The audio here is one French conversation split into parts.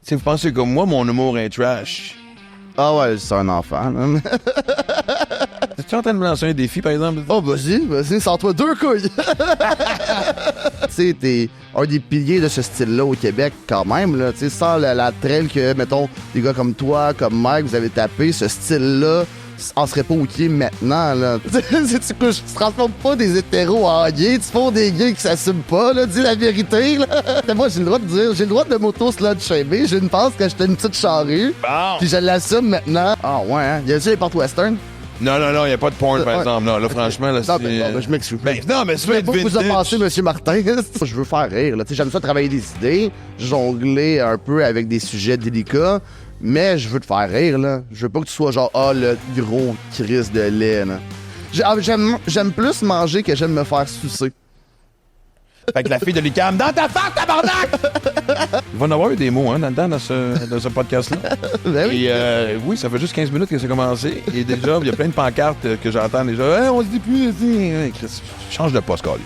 sais, vous pensez comme moi, mon humour est trash. Ah ouais, c'est un enfant. Là. Es-tu en train de me lancer un défi, par exemple? Oh, vas-y, sors-toi 2 couilles. Tu sais, t'es un des piliers de ce style-là au Québec, quand même, là. Tu sais, sans la trail que, mettons, des gars comme toi, comme Mike, vous avez tapé, ce style-là, en serait pas OK maintenant, là. Tu te transformes pas des hétéros en gays, tu fais des gays qui s'assument pas, là. Dis la vérité, là. Moi, j'ai le droit de dire, j'ai le droit de m'auto-slut-shamer. J'ai une pense que j'étais une petite charrue. Bon. Puis je l'assume maintenant. Ah ouais, hein? Y a-tu les portes western? Non, il n'y a pas de porn, par exemple. Non, là, franchement, là, Non, c'est... je m'excuse. Non, mais c'est pas Vous vous a passé, M. Martin. Je veux faire rire. Là. J'aime ça travailler des idées, jongler un peu avec des sujets délicats, mais je veux te faire rire. Là. Je veux pas que tu sois genre, le gros crise de lait. Là. J'aime plus manger que j'aime me faire sucer. Fait que la fille de l'UQAM, dans ta face, tabarnak! Il va en avoir eu des mots, hein, dans ce podcast-là. Ben oui. Et oui, ça fait juste 15 minutes que c'est commencé. Et déjà, il y a plein de pancartes que j'entends déjà. Hey, on se dit plus, Chris, change de poste, Carlis.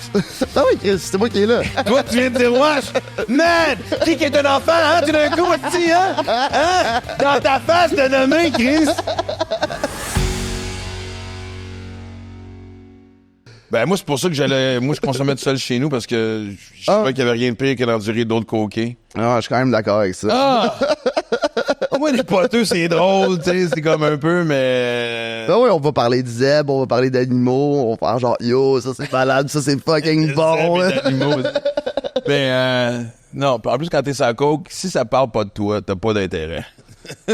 Ah oui, Chris, c'est moi qui est là. Toi, tu viens de dire, wesh, man, qui est un enfant, hein? Tu d'un coup, aussi, hein? Hein? Dans ta face, t'as nommé, Chris. Ben, moi, c'est pour ça que je consommais tout seul chez nous parce que je trouvais qu'il n'y avait rien de pire que d'endurer d'autres coquets. Ah, je suis quand même d'accord avec ça. Ah! Moi, les poteux, c'est drôle, tu sais, c'est comme un peu, mais... Ben oui, on va parler de zèbres, on va parler d'animaux, on va faire genre, yo, ça c'est malade, ça c'est fucking bon. Non, en plus, quand t'es sur la coke, si ça parle pas de toi, t'as pas d'intérêt.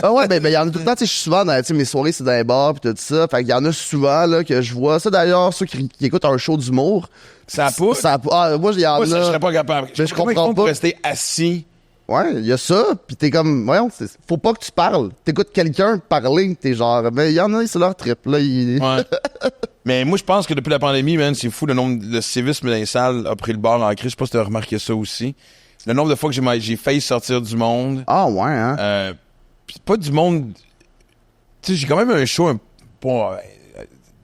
Ah ouais, ben y en a tout le temps, tu sais, je suis souvent dans, tu sais, mes soirées, c'est dans les bars pis tout ça, fait qu'il y en a souvent, là, que je vois ça, d'ailleurs, ceux qui écoutent un show d'humour. Ça pousse? Moi, il y en a. Moi, ça, je serais pas capable. Mais je comprends pas. Rester assis. Ouais, il y a ça, pis t'es comme, voyons, faut pas que tu parles. T'écoutes quelqu'un parler, t'es genre, ben il y en a, c'est leur trip, là. Ouais. Mais moi, je pense que depuis la pandémie, man, c'est fou, le nombre de civisme dans les salles a pris le bord en crise. Je sais pas si t'as remarqué ça aussi. Le nombre de fois que j'ai failli sortir du monde. Ah ouais, hein? Pis pas du monde... Tu sais, j'ai quand même un show tu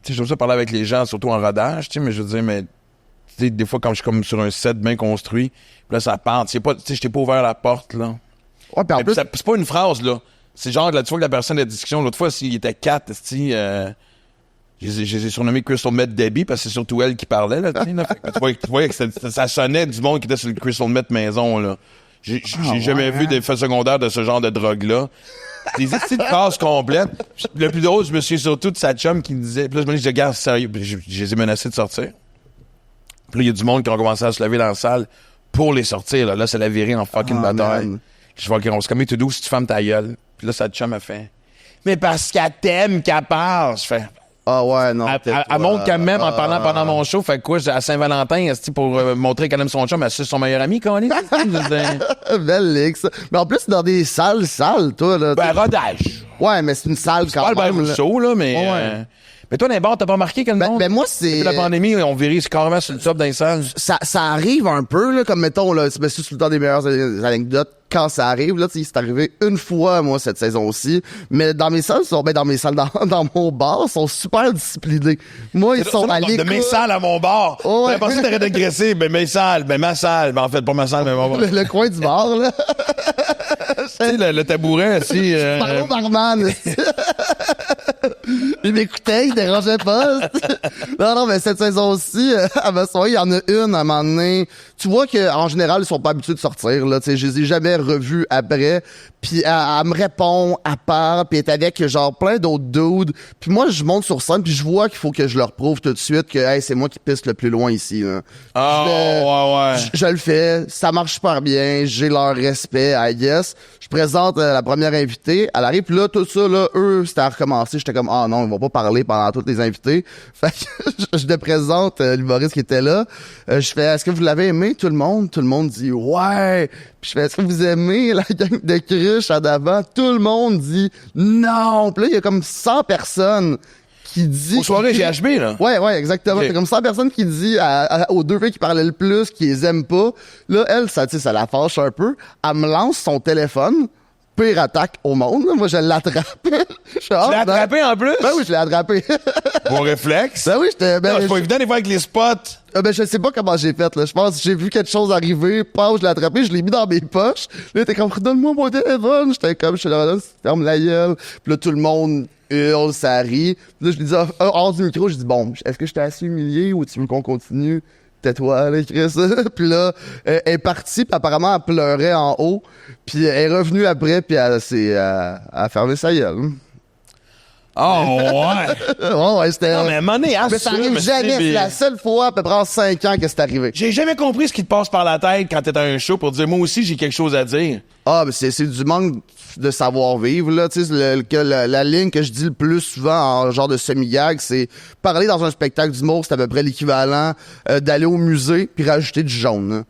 sais, j'aime ça parler avec les gens, surtout en rodage, tu sais, mais je veux dire, mais... Tu sais, des fois, quand je suis comme sur un set bien construit, pis là, ça part. Tu sais, je t'ai pas ouvert la porte, là. Ouais, pis en plus... C'est pas une phrase, là. C'est genre, là, tu vois que la personne de la discussion, l'autre fois, s'il était 4, je les ai surnommés Crystal Meth Debbie, parce que c'est surtout elle qui parlait, là, tu sais, là. Tu voyais que ça sonnait du monde qui était sur le Crystal Meth maison, là. J'ai jamais vu d'effet secondaire de ce genre de drogue-là. Des petites phrases complètes. Le plus drôle, je me souviens surtout de sa chum qui me disait... Puis là, je me dis, regarde, sérieux. Je les ai menacés de sortir. Puis là, il y a du monde qui ont commencé à se lever dans la salle pour les sortir. Là, c'est la virée en fucking bataille. Man. Je vois qu'on se comme tout doux si tu fermes ta gueule. Puis là, sa chum a fait... Mais parce qu'elle t'aime qu'elle parle. Je fais... Ah ouais, non. Elle montre qu'elle m'aime en parlant pendant mon show. Fait que quoi, à Saint-Valentin, pour montrer qu'elle aime son chum, elle suce son meilleur ami, quand on est. Belle ligue, ça. Mais en plus, dans des salles, toi, là. Ben, rodage. Ouais, mais c'est une salle C'est quand pas même. le Rousseau, là, mais... Ouais. Mais toi, dans les bars, t'as pas remarqué que le monde... Ben moi, c'est... Depuis la pandémie, on virait carrément sur le top d'un salles. Ça arrive un peu, là, comme mettons, là, c'est tout le temps des meilleures anecdotes quand ça arrive, là, c'est arrivé une fois, moi, cette saison aussi. Mais dans mes salles, dans mon bar, ils sont super disciplinés. Moi, ils sont à l'écoute. De mes salles à mon bar. Oh, ouais. T'as pensé que t'aurais dégraissé. Ben, mes salles. Ben, ma salle. Ben, en fait, pas ma salle, mais mon bar. Le coin du bar, là. Tu sais, le tabouret, aussi. Pardon, barman. Il m'écoutait, il dérangeait pas. Non, mais cette saison-ci, à ma soirée, il y en a une à un moment donné. Tu vois qu'en général, ils sont pas habitués de sortir, là. Tu sais, je les ai jamais revus après. Puis elle me répond, elle parle, puis elle est avec genre plein d'autres dudes. Puis moi, je monte sur scène, puis je vois qu'il faut que je leur prouve tout de suite que hey, c'est moi qui pisse le plus loin ici. Là. Ouais. Je le fais, ça marche super bien, j'ai leur respect, I guess. Je présente la première invitée, elle arrive, puis là, tout ça, là, eux, c'était à recommencer. J'étais comme, ah non, ils vont pas parler pendant toutes les invités. Fait que je te présente l'humoriste qui était là. Je fais, est-ce que vous l'avez aimé, tout le monde? Tout le monde dit, ouais. Puis je fais, est-ce que vous aimez la gang de cruche à d'avant? Tout le monde dit, non. Puis là, il y a comme 100 personnes qui disent... Aux soirées GHB, là. Ouais, exactement. Okay. C'est comme 100 personnes qui disent aux deux filles qui parlaient le plus, qui les aiment pas. Là, elle, ça la fâche un peu. Elle me lance son téléphone pire attaque au monde. Moi, je l'attrape. Tu l'as attrapé en plus? Ben oui, je l'ai attrapé. Bon réflexe. Ben oui, j'étais... Non, c'est pas évident des fois avec les spots. Ben, je sais pas comment j'ai fait, là. Je pense que j'ai vu quelque chose arriver, paf, je l'ai attrapé, je l'ai mis dans mes poches. Là, t'es comme, donne-moi mon téléphone. J'étais comme, je suis là, ferme la gueule. Puis là, tout le monde hurle, ça rit. Puis là, je lui dis, hors du micro, je dis, bon, est-ce que je t'ai assez humilié ou tu veux qu'on continue? Tais-toi, là, Chris. Puis là, elle est partie, puis apparemment, elle pleurait en haut. Puis elle est revenue après, puis elle a fermé sa gueule. Oh, ouais. Ouais, c'était... Non, mais à un moment donné, mais ça arrive jamais. C'est la seule fois, à peu près en 5 ans, que c'est arrivé. J'ai jamais compris ce qui te passe par la tête quand t'es à un show pour dire, moi aussi, j'ai quelque chose à dire. Ah, mais c'est du manque de savoir-vivre, là. Tu sais, la ligne que je dis le plus souvent en genre de semi-gag, c'est parler dans un spectacle d'humour, c'est à peu près l'équivalent d'aller au musée puis rajouter du jaune, là.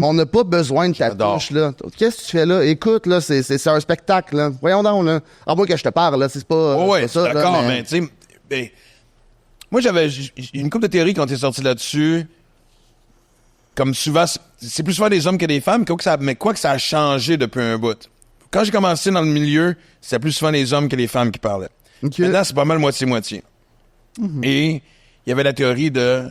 On n'a pas besoin de ta touche, là. Qu'est-ce que tu fais là? Écoute, là, c'est un spectacle, là. Voyons donc, là. En moi que je te parle, là, c'est pas, ouais, pas ça, d'accord, là, mais tu sais, moi, j'ai une couple de théories quand t'es sorti là-dessus. Comme souvent, c'est plus souvent des hommes que des femmes, mais quoi que ça a changé depuis un bout. Quand j'ai commencé dans le milieu, c'était plus souvent les hommes que les femmes qui parlaient. Okay. Maintenant, c'est pas mal moitié-moitié. Mm-hmm. Et il y avait la théorie de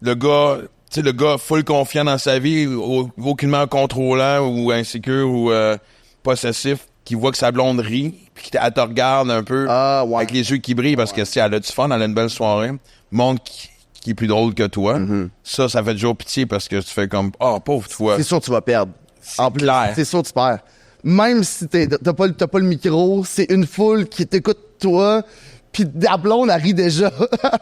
le gars full confiant dans sa vie, aucunement contrôlant ou insécure ou possessif, qui voit que sa blonde rit, puis qu'elle te regarde un peu avec les yeux qui brillent parce que si elle a du fun, elle a une belle soirée, montre qui est plus drôle que toi. Mm-hmm. Ça fait toujours pitié parce que tu fais comme pauvre toi. C'est sûr que tu vas perdre. En plus, c'est sûr que tu perds. Même si t'as pas le micro, c'est une foule qui t'écoute toi. Pis la blonde, elle rit déjà.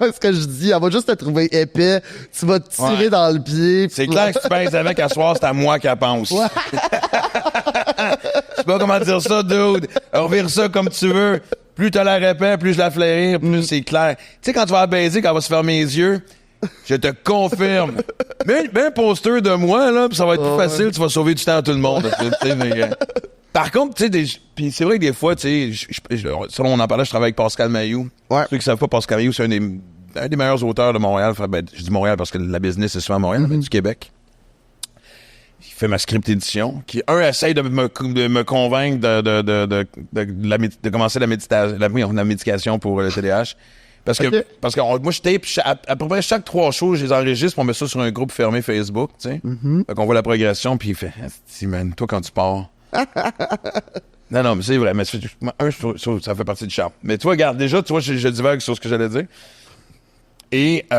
Ce que je dis, elle va juste te trouver épais. Tu vas te tirer dans le pied. C'est clair que si tu baises avec à soir, c'est à moi qu'elle pense. Ouais. Je sais pas comment dire ça, dude. Revire ça comme tu veux. Plus tu la répètes, plus je la fais rire, plus c'est clair. Tu sais, quand tu vas baiser, quand elle va se fermer les yeux, je te confirme. Mets un poster de moi, là, pis ça va être plus facile. Tu vas sauver du temps à tout le monde. Par contre, tu sais, puis c'est vrai que des fois, tu sais, selon on en parlait, je travaille avec Pascal Mailloux. Ouais. Ceux qui savent pas, Pascal Mailloux, c'est un des meilleurs auteurs de Montréal. Enfin, je dis Montréal parce que la business, c'est souvent à Montréal, mais du Québec. Il fait ma script édition, qui, essaye de me convaincre de commencer la médication pour le TDAH. Parce que moi, je tape à peu près chaque 3 shows, je les enregistre, on met ça sur un groupe fermé Facebook, tu sais. Mm-hmm. Fait qu'on voit la progression, puis il fait, man, toi, quand tu pars. Non, mais c'est vrai, mais ça fait partie du charme. Mais tu vois, regarde, déjà, tu vois, je divague sur ce que j'allais dire. Et, il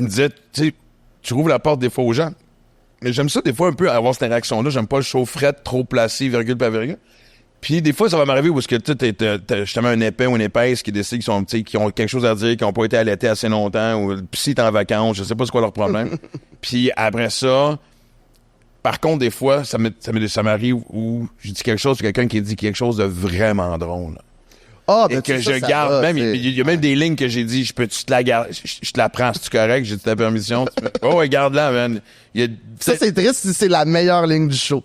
me disait, tu sais, tu rouvres la porte des fois aux gens. Mais j'aime ça, des fois, un peu avoir cette réaction-là. J'aime pas le show fret, trop placé, virgule par virgule. Puis des fois, ça va m'arriver où est-ce que t'as justement un épais ou une épaisse qui décide qui ont quelque chose à dire, qui ont pas été allaités assez longtemps, ou le psy est en vacances, je sais pas c'est quoi leur problème. Puis après ça, par contre, des fois, ça m'arrive où je dis quelque chose, quelqu'un qui dit quelque chose de vraiment drôle. Et que je garde, même, il y a même des lignes que j'ai dit, je peux-tu te la garder, je te la prends, si tu correct, j'ai ta permission. Ouais, garde-la, man. Ça, c'est triste si c'est la meilleure ligne du show.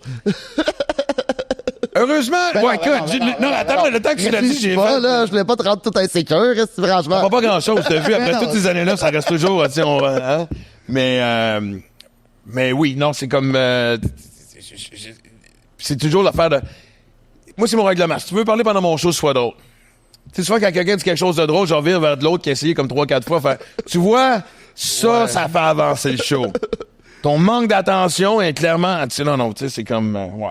Heureusement, attends, le temps que tu l'as dit, j'ai fait. Là, je voulais pas te rendre tout insécure, franchement. Pas grand-chose, t'as vu, après toutes ces années-là, ça reste toujours, tu sais, hein? Mais oui, non, c'est comme, c'est toujours l'affaire de, moi, c'est mon règlement. Si tu veux parler pendant mon show, sois drôle. Tu sais, souvent, quand quelqu'un dit quelque chose de drôle, je reviens vers de l'autre qui a essayé comme 3-4 fois, faire, tu vois, ça fait avancer le show. Ton manque d'attention est clairement, tu sais, non, tu sais, c'est comme, ouais.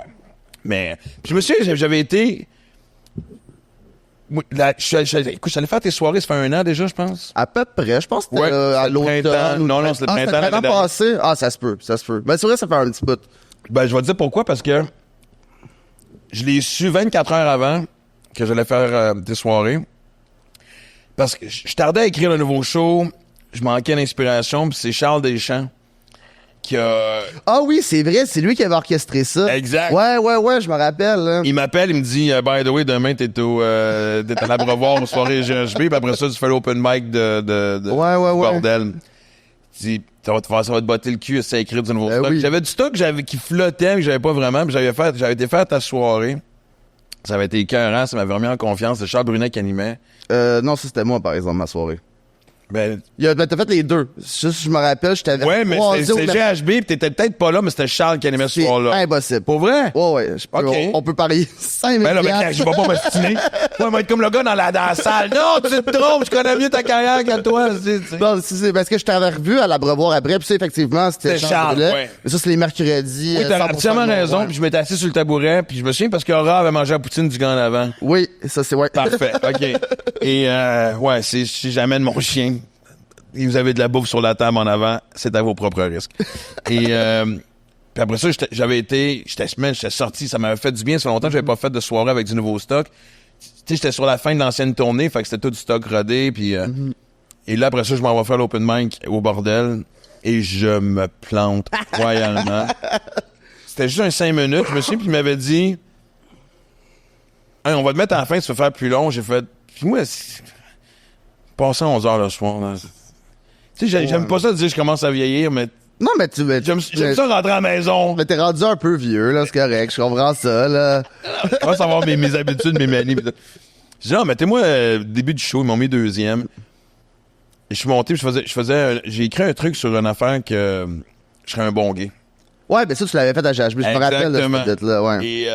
Mais, puis je me souviens, j'avais été, écoute, je suis allé faire tes soirées, ça fait 1 an déjà, je pense. À peu près, je pense que c'était à l'automne. Non, c'est le printemps passé. Ah, ça se peut. Ben, c'est vrai, ça fait un petit bout. Ben, je vais te dire pourquoi, parce que je l'ai su 24 heures avant que j'allais faire des soirées. Parce que je tardais à écrire un nouveau show, je manquais d'inspiration, puis c'est Charles Deschamps qui a... Ah oui, c'est vrai, c'est lui qui avait orchestré ça. Exact. Ouais, je me rappelle. Hein. Il m'appelle, il me dit, by the way, demain, t'es à l'Abreuvoir aux soirées GHB, puis après ça, tu fais l'open mic de bordel. Il dit, ça va te botter le cul, essayer d'écrire du nouveau stock. Oui. J'avais du stock qui flottait, que j'avais pas vraiment, puis j'avais été faire ta soirée. Ça avait été écœurant, ça m'avait remis en confiance. C'est Charles Brunet qui animait. Non, ça c'était moi, par exemple, ma soirée. T'as fait les deux. Juste, je me rappelle, je t'avais Ouais, mais c'est GHB, pis t'étais peut-être pas là, mais c'était Charles qui animait ce soir-là. C'est impossible. Pour vrai? Ouais. On peut parier 5 000 Ben là, ben, je vais pas m'astiner. Moi, je vais être comme le gars dans la salle. Non, tu te trompes, je connais mieux ta carrière que toi. Non, c'est parce que je t'avais revu à l'Abreuvoir après, puis ça, effectivement, c'était Charles. Ouais. Mais ça, c'est les mercredis. Oui, t'as entièrement raison, puis je m'étais assis sur le tabouret, puis je me souviens parce qu'Aura avait mangé la poutine du gars en avant. Oui, ça, c'est ouais. Parfait, OK. Et, si j'amène mon chien, et vous avez de la bouffe sur la table en avant, c'est à vos propres risques. Et puis après ça, j'étais sorti, ça m'avait fait du bien. Ça fait longtemps que j'avais pas fait de soirée avec du nouveau stock. Tu sais, j'étais sur la fin de l'ancienne tournée, fait que c'était tout du stock rodé. Puis et là, après ça, je m'en vais faire l'open mic au bordel et je me plante royalement. C'était juste un 5 minutes. Je me souviens, puis il m'avait dit hey, on va te mettre à la fin, tu vas faire plus long. J'ai fait. Puis moi, passant 11 heures le soir. Là. Tu sais, j'aime pas ça de dire que je commence à vieillir, mais. Non, mais j'aime ça rentrer à la maison. Mais t'es rendu un peu vieux, là, c'est correct, je comprends ça, là. Je commence à avoir mes habitudes, mes manies. J'ai dit, non, mettez-moi, début du show, ils m'ont mis deuxième. Et je suis monté, j'ai écrit un truc sur une affaire que je serais un bon gay. Ouais, ben ça, tu l'avais fait à GHB, je me rappelle de cette date-là, ouais. Et,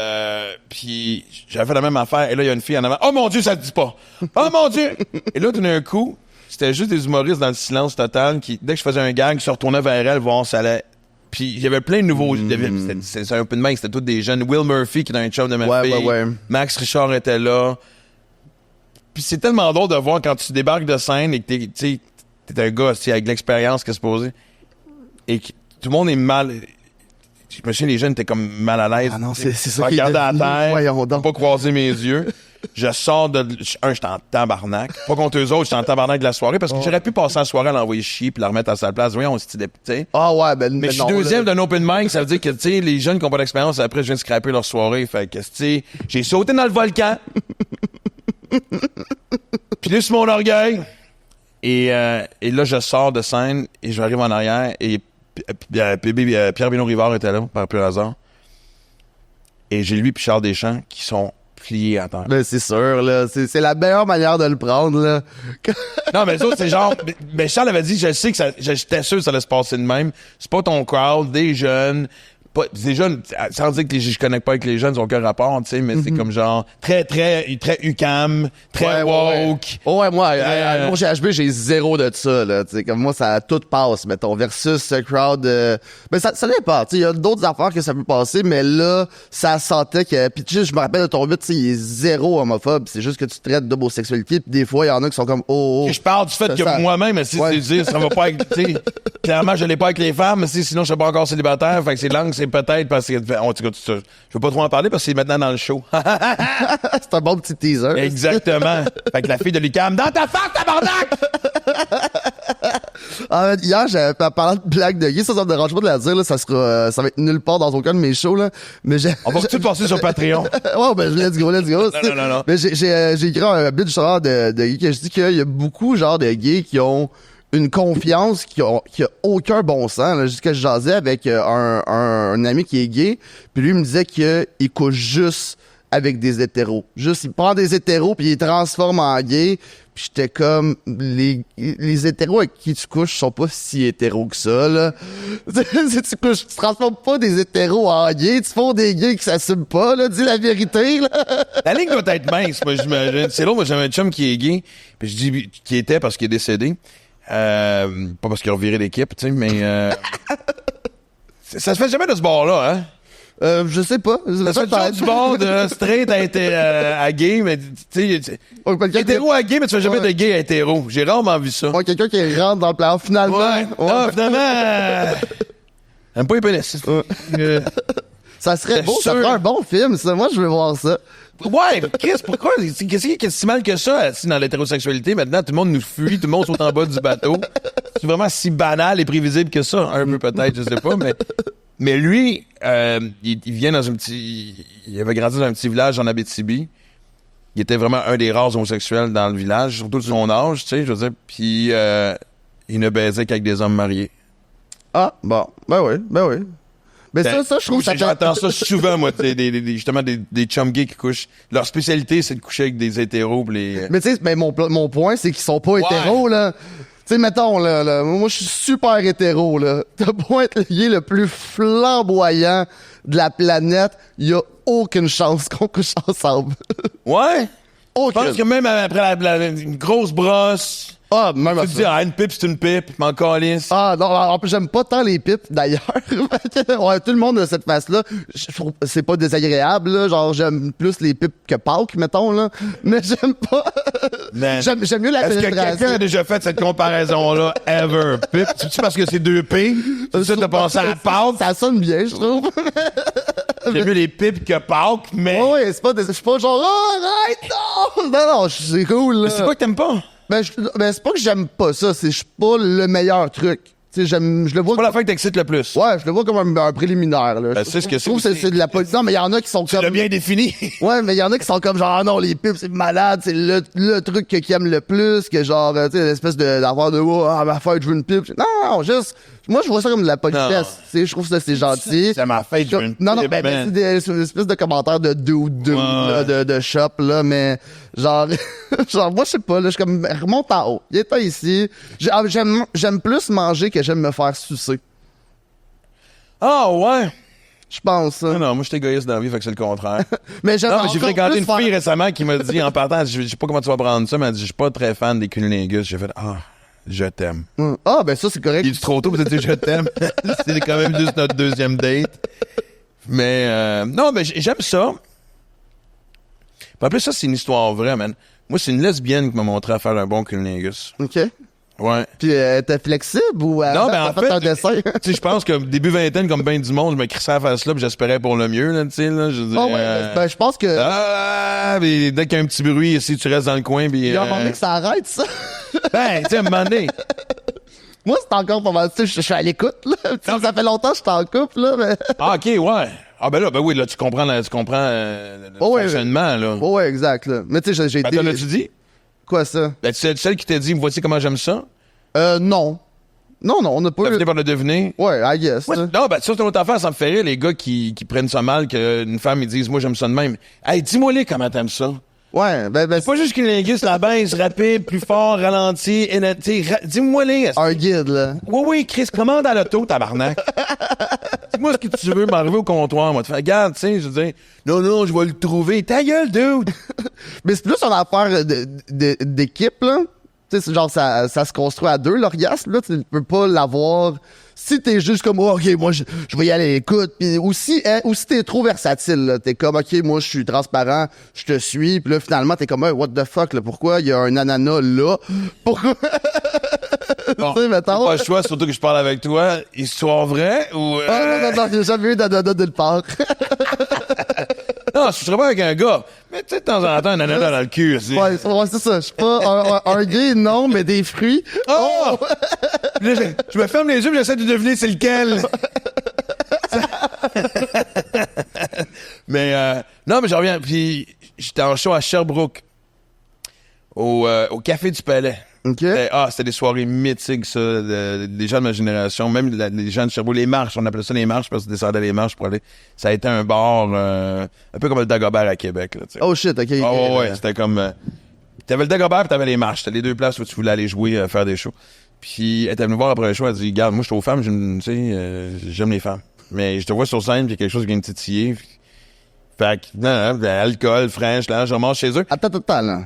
puis, j'avais fait la même affaire, et là, il y a une fille en avant. Oh mon Dieu, ça te dit pas! Oh mon Dieu! Et là, tout d'un coup, c'était juste des humoristes dans le silence total qui, dès que je faisais un gag, se retournaient vers elle, voir ça allait. Puis il y avait plein de nouveaux. C'était un open mic, c'était tous des jeunes. Will Murphy qui est un chum de ma fille. Ouais. Max Richard était là. Puis c'est tellement drôle de voir quand tu débarques de scène et que t'es un gars avec de l'expérience qui est supposé. Et que tout le monde est mal. Je me souviens, les jeunes étaient comme mal à l'aise. Ah non, c'est ça. Regarder à terre. Voyons donc. Pas croiser mes yeux. Je sors de... j'étais en tabarnak. Pas contre eux autres, j'étais en tabarnak de la soirée parce que j'aurais pu passer la soirée à l'envoyer chier puis la remettre à sa place. Voyons, on s'était député. Ah ouais, mais je suis deuxième d'un open mic, ça veut dire que, tu sais, les jeunes qui n'ont pas d'expérience, après, je viens de scraper leur soirée. Fait que, tu sais, j'ai sauté dans le volcan. Puis là, c'est mon orgueil. Et là, je sors de scène et j'arrive en arrière et Pierre Benoît Rivard était là, par pur hasard. Et j'ai lui puis Charles Deschamps qui sont pliés à terre. Ben, c'est sûr, là. C'est la meilleure manière de le prendre, là. Non, mais ça, c'est genre... Mais Charles avait dit, je sais que j'étais sûr que ça allait se passer de même. C'est pas ton crowd, des jeunes... Des jeunes, sans dire que je connecte pas avec les jeunes, ils ont aucun rapport, tu sais, mais c'est comme genre très UQAM, très woke. Ouais, moi, au GHB, j'ai zéro de ça, là, tu sais, comme moi, ça tout passe, mettons, versus ce crowd, mais ça n'est pas, tu sais, il y a d'autres affaires que ça peut passer, mais là, ça sentait que, pis tu sais, je me rappelle de ton but, tu sais, il est zéro homophobe, c'est juste que tu traites d'homosexualité, pis des fois, il y en a qui sont comme, oh. Je parle du fait que moi-même, si tu dis, ça va pas avec, tu sais, clairement, je l'ai pas avec les femmes, mais sinon, je suis pas encore célibataire, fait que c'est langue, c'est peut-être parce que je veux pas trop en parler parce que c'est maintenant dans le show. C'est un bon petit teaser. Exactement. Fait que la fille de l'UQAM, dans ta face, tabarnak! Hier, j'avais parlé de blague de gay, ça me dérange pas de la dire, là, ça va être nulle part dans aucun de mes shows, là. Mais on va tout passer sur Patreon. Ouais, ben, let's go. Non. Mais j'ai écrit un bit justement de gay que je dis qu'il y a beaucoup, genre, de gays qui ont une confiance qui a aucun bon sens. Là. Jusqu'à je jasais avec un ami qui est gay, puis lui me disait qu'il couche juste avec des hétéros. Juste, il prend des hétéros puis il les transforme en gays. Puis j'étais comme, les hétéros avec qui tu couches sont pas si hétéros que ça, là. tu transformes pas des hétéros en gays, tu fais des gays qui s'assument pas, là. Dis la vérité, là. La ligne doit être mince, moi, j'imagine. C'est l'autre, moi, j'avais un chum qui est gay, puis je dis qui était parce qu'il est décédé. Pas parce qu'ils ont viré l'équipe, tu sais, mais ça se fait jamais de ce bord-là, hein? Je sais pas. Ça se fait du bord de straight à gay, mais tu sais, hétéro à gay, mais tu fais jamais de gay à hétéro. J'ai rarement vu ça. Ouais, quelqu'un qui rentre dans le plan, finalement. Ouais. Finalement. J'aime pas les pénis. Ça serait beau, ça ferait un bon film, ça. Moi, je veux voir ça. Ouais, Chris, pourquoi? Qu'est-ce qui est si mal que ça, dans l'hétérosexualité? Maintenant, tout le monde nous fuit, tout le monde saute en bas du bateau. C'est vraiment si banal et prévisible que ça? Un peu peut-être, je sais pas, mais lui, il vient dans un petit... Il avait grandi dans un petit village en Abitibi. Il était vraiment un des rares homosexuels dans le village, surtout de son âge, tu sais, je veux dire. Puis, il ne baisait qu'avec des hommes mariés. Ah, bon. Ben oui. Mais ça, je trouve ça... J'entends ça souvent, moi, justement, des chum gays qui couchent. Leur spécialité, c'est de coucher avec des hétéros. Mais tu sais, mon point, c'est qu'ils sont pas hétéros, là. sais, mettons, là, moi, je suis super hétéro, là. T'as beau être lié le plus flamboyant de la planète, y a aucune chance qu'on couche ensemble. Ouais? Je Aucune. pense que même après une grosse brosse, Ah, même tu à te dis, ça. une pipe, c'est une pipe, m'en calisse. Ah, non, en plus, j'aime pas tant les pipes, d'ailleurs. Ouais, tout le monde a cette face-là. Je trouve que c'est pas désagréable, là. Genre, j'aime plus les pipes que Pâques, mettons, là. Mais j'aime pas. Man. J'aime mieux la Est-ce que pénétration. quelqu'un a déjà fait cette comparaison-là, ever? Pipe, c'est-tu parce que c'est 2 P? C'est ça, t'as pensé à Pâques? Ça sonne bien, je trouve. J'aime mieux les pipes que Pâques, mais... Ouais, je suis pas genre, oh, arrête, non! Non, c'est cool, là. Mais c'est quoi que t'aimes pas? Ben, c'est pas que j'aime pas ça, je suis pas le meilleur truc. Tu sais, je le vois. C'est pas la fin qui t'excite le plus. Ouais, je le vois comme un préliminaire, là. Ben, c'est ce que je trouve c'est que c'est de la politique. Non, mais il y en a qui sont Tu comme. l'as bien défini. Ouais, mais il y en a qui sont comme genre, ah non, les pipes, c'est malade, c'est le truc qu'ils aiment le plus, que genre, tu sais, l'espèce d'avoir de, oh, ah, ma fête, je veux une pipe. Non, juste, moi, je vois ça comme de la politesse, tu sais, je trouve que c'est gentil. C'est ma fête, je veux une Non, pipe, ben, man. c'est une espèce de commentaire de dude, Ouais. là, de shop, là, mais genre, genre, moi, je sais pas, là, je suis comme, remonte en haut. Il est pas ici. J'aime plus manger que j'aime me faire sucer. Ah, ouais. Je pense, Ah hein. non, moi, je suis égoïste dans la vie, fait que c'est le contraire. Mais j'aime Non, mais j'ai encore fréquenté plus une faire- fille récemment qui m'a dit, en partant, je sais pas comment tu vas prendre ça, mais elle dit, je suis pas très fan des cunnilingus. J'ai fait, je t'aime. Ah, ben ça, c'est correct. Il est trop tôt pour te dire je t'aime. C'est quand même juste notre deuxième date. Mais, non, mais j'aime ça. Puis en plus, ça, c'est une histoire vraie, man. Moi, c'est une lesbienne qui m'a montré à faire un bon cunnilingus. OK. Ouais. Puis, t'es flexible ou Non, ben, t'as en fait fait, un dessin? Tu sais, je pense que début vingtaine, comme ben du monde, je me crissais à la face là, puis j'espérais pour le mieux, là, tu sais, là. Je veux dire, Oh, ouais, ben, je pense que. puis dès qu'il y a un petit bruit, si tu restes dans le coin, puis... Il y a un moment donné que ça arrête, ça. Ben, tu sais, à un moment donné... Moi, c'est encore pas mal. Tu sais, je suis à l'écoute, là. Tu sais, ça fait longtemps que je suis en couple, là, mais. Ah, OK, ouais. Ah, ben là, ben oui, là, tu comprends le Oh, ouais, fonctionnement, là. Oh, ouais, exact, là. Mais tu sais, j'ai Ben, été. t'en as-tu dit? Quoi, ça? Ben, celle qui t'a dit, voici comment j'aime ça. Non. Non, on n'a pas T'as eu. fini par le deviner. Ouais, I guess. Ouais, là. non, ben, ça, c'est une autre affaire, ça me fait rire, les gars qui prennent ça mal, qu'une femme, ils disent, moi, j'aime ça de même. Hey, dis-moi-les comment t'aimes ça. Ouais, ben, C'est pas juste qu'une linguiste la baisse rapide, plus fort, ralenti, dis-moi-les. un guide, là. Oui, Chris, commande à l'auto, tabarnak. Dis-moi ce que tu veux m'arriver au comptoir, moi. Tu fais, regarde, tu sais, je veux dire, non, je vais le trouver. Ta gueule, dude! Mais c'est plus une affaire d'équipe, là. Tu sais, c'est genre, ça se construit à deux, l'orgasme, là. Tu peux pas l'avoir. Si t'es juste comme, oh, OK, moi, je vais y aller, écoute. Puis aussi t'es trop versatile, là. T'es comme, OK, moi, je suis transparent, je te suis. Puis là, finalement, t'es comme, hey, what the fuck, là. Pourquoi il y a un ananas là? Pourquoi? Bon, Tu sais, mettons. pas le choix, surtout que je parle avec toi. Histoire vraie ou... Ah, non, j'ai jamais eu d'ananas nulle part. Non, je serais pas avec un gars. Mais tu sais, de temps en temps, un ananas dans le cul. Ouais, c'est ça. Je suis pas un gay, non, mais des fruits. Oh! Puis là, je me ferme les yeux et j'essaie de deviner c'est lequel. Mais non, mais je reviens. Puis j'étais en show à Sherbrooke, au Café du Palais. OK. C'était des soirées mythiques, ça, des gens de ma génération, même les gens de Sherbrooke, les marches, on appelait ça les marches parce que descendait les marches pour aller. Ça a été un bar un peu comme le Dagobert à Québec, là, tu sais. Oh shit, OK. Ouais, c'était comme... t'avais le Dagobert pis t'avais les marches. C'était les deux places où tu voulais aller jouer, faire des shows. Puis elle était venue me voir après le show, elle a dit, regarde, moi je suis aux femmes, j'aime les femmes. Mais je te vois sur scène, pis il y a quelque chose qui vient me titiller. Fait que, non, alcool, French, là, je remonte chez eux. Attends, là.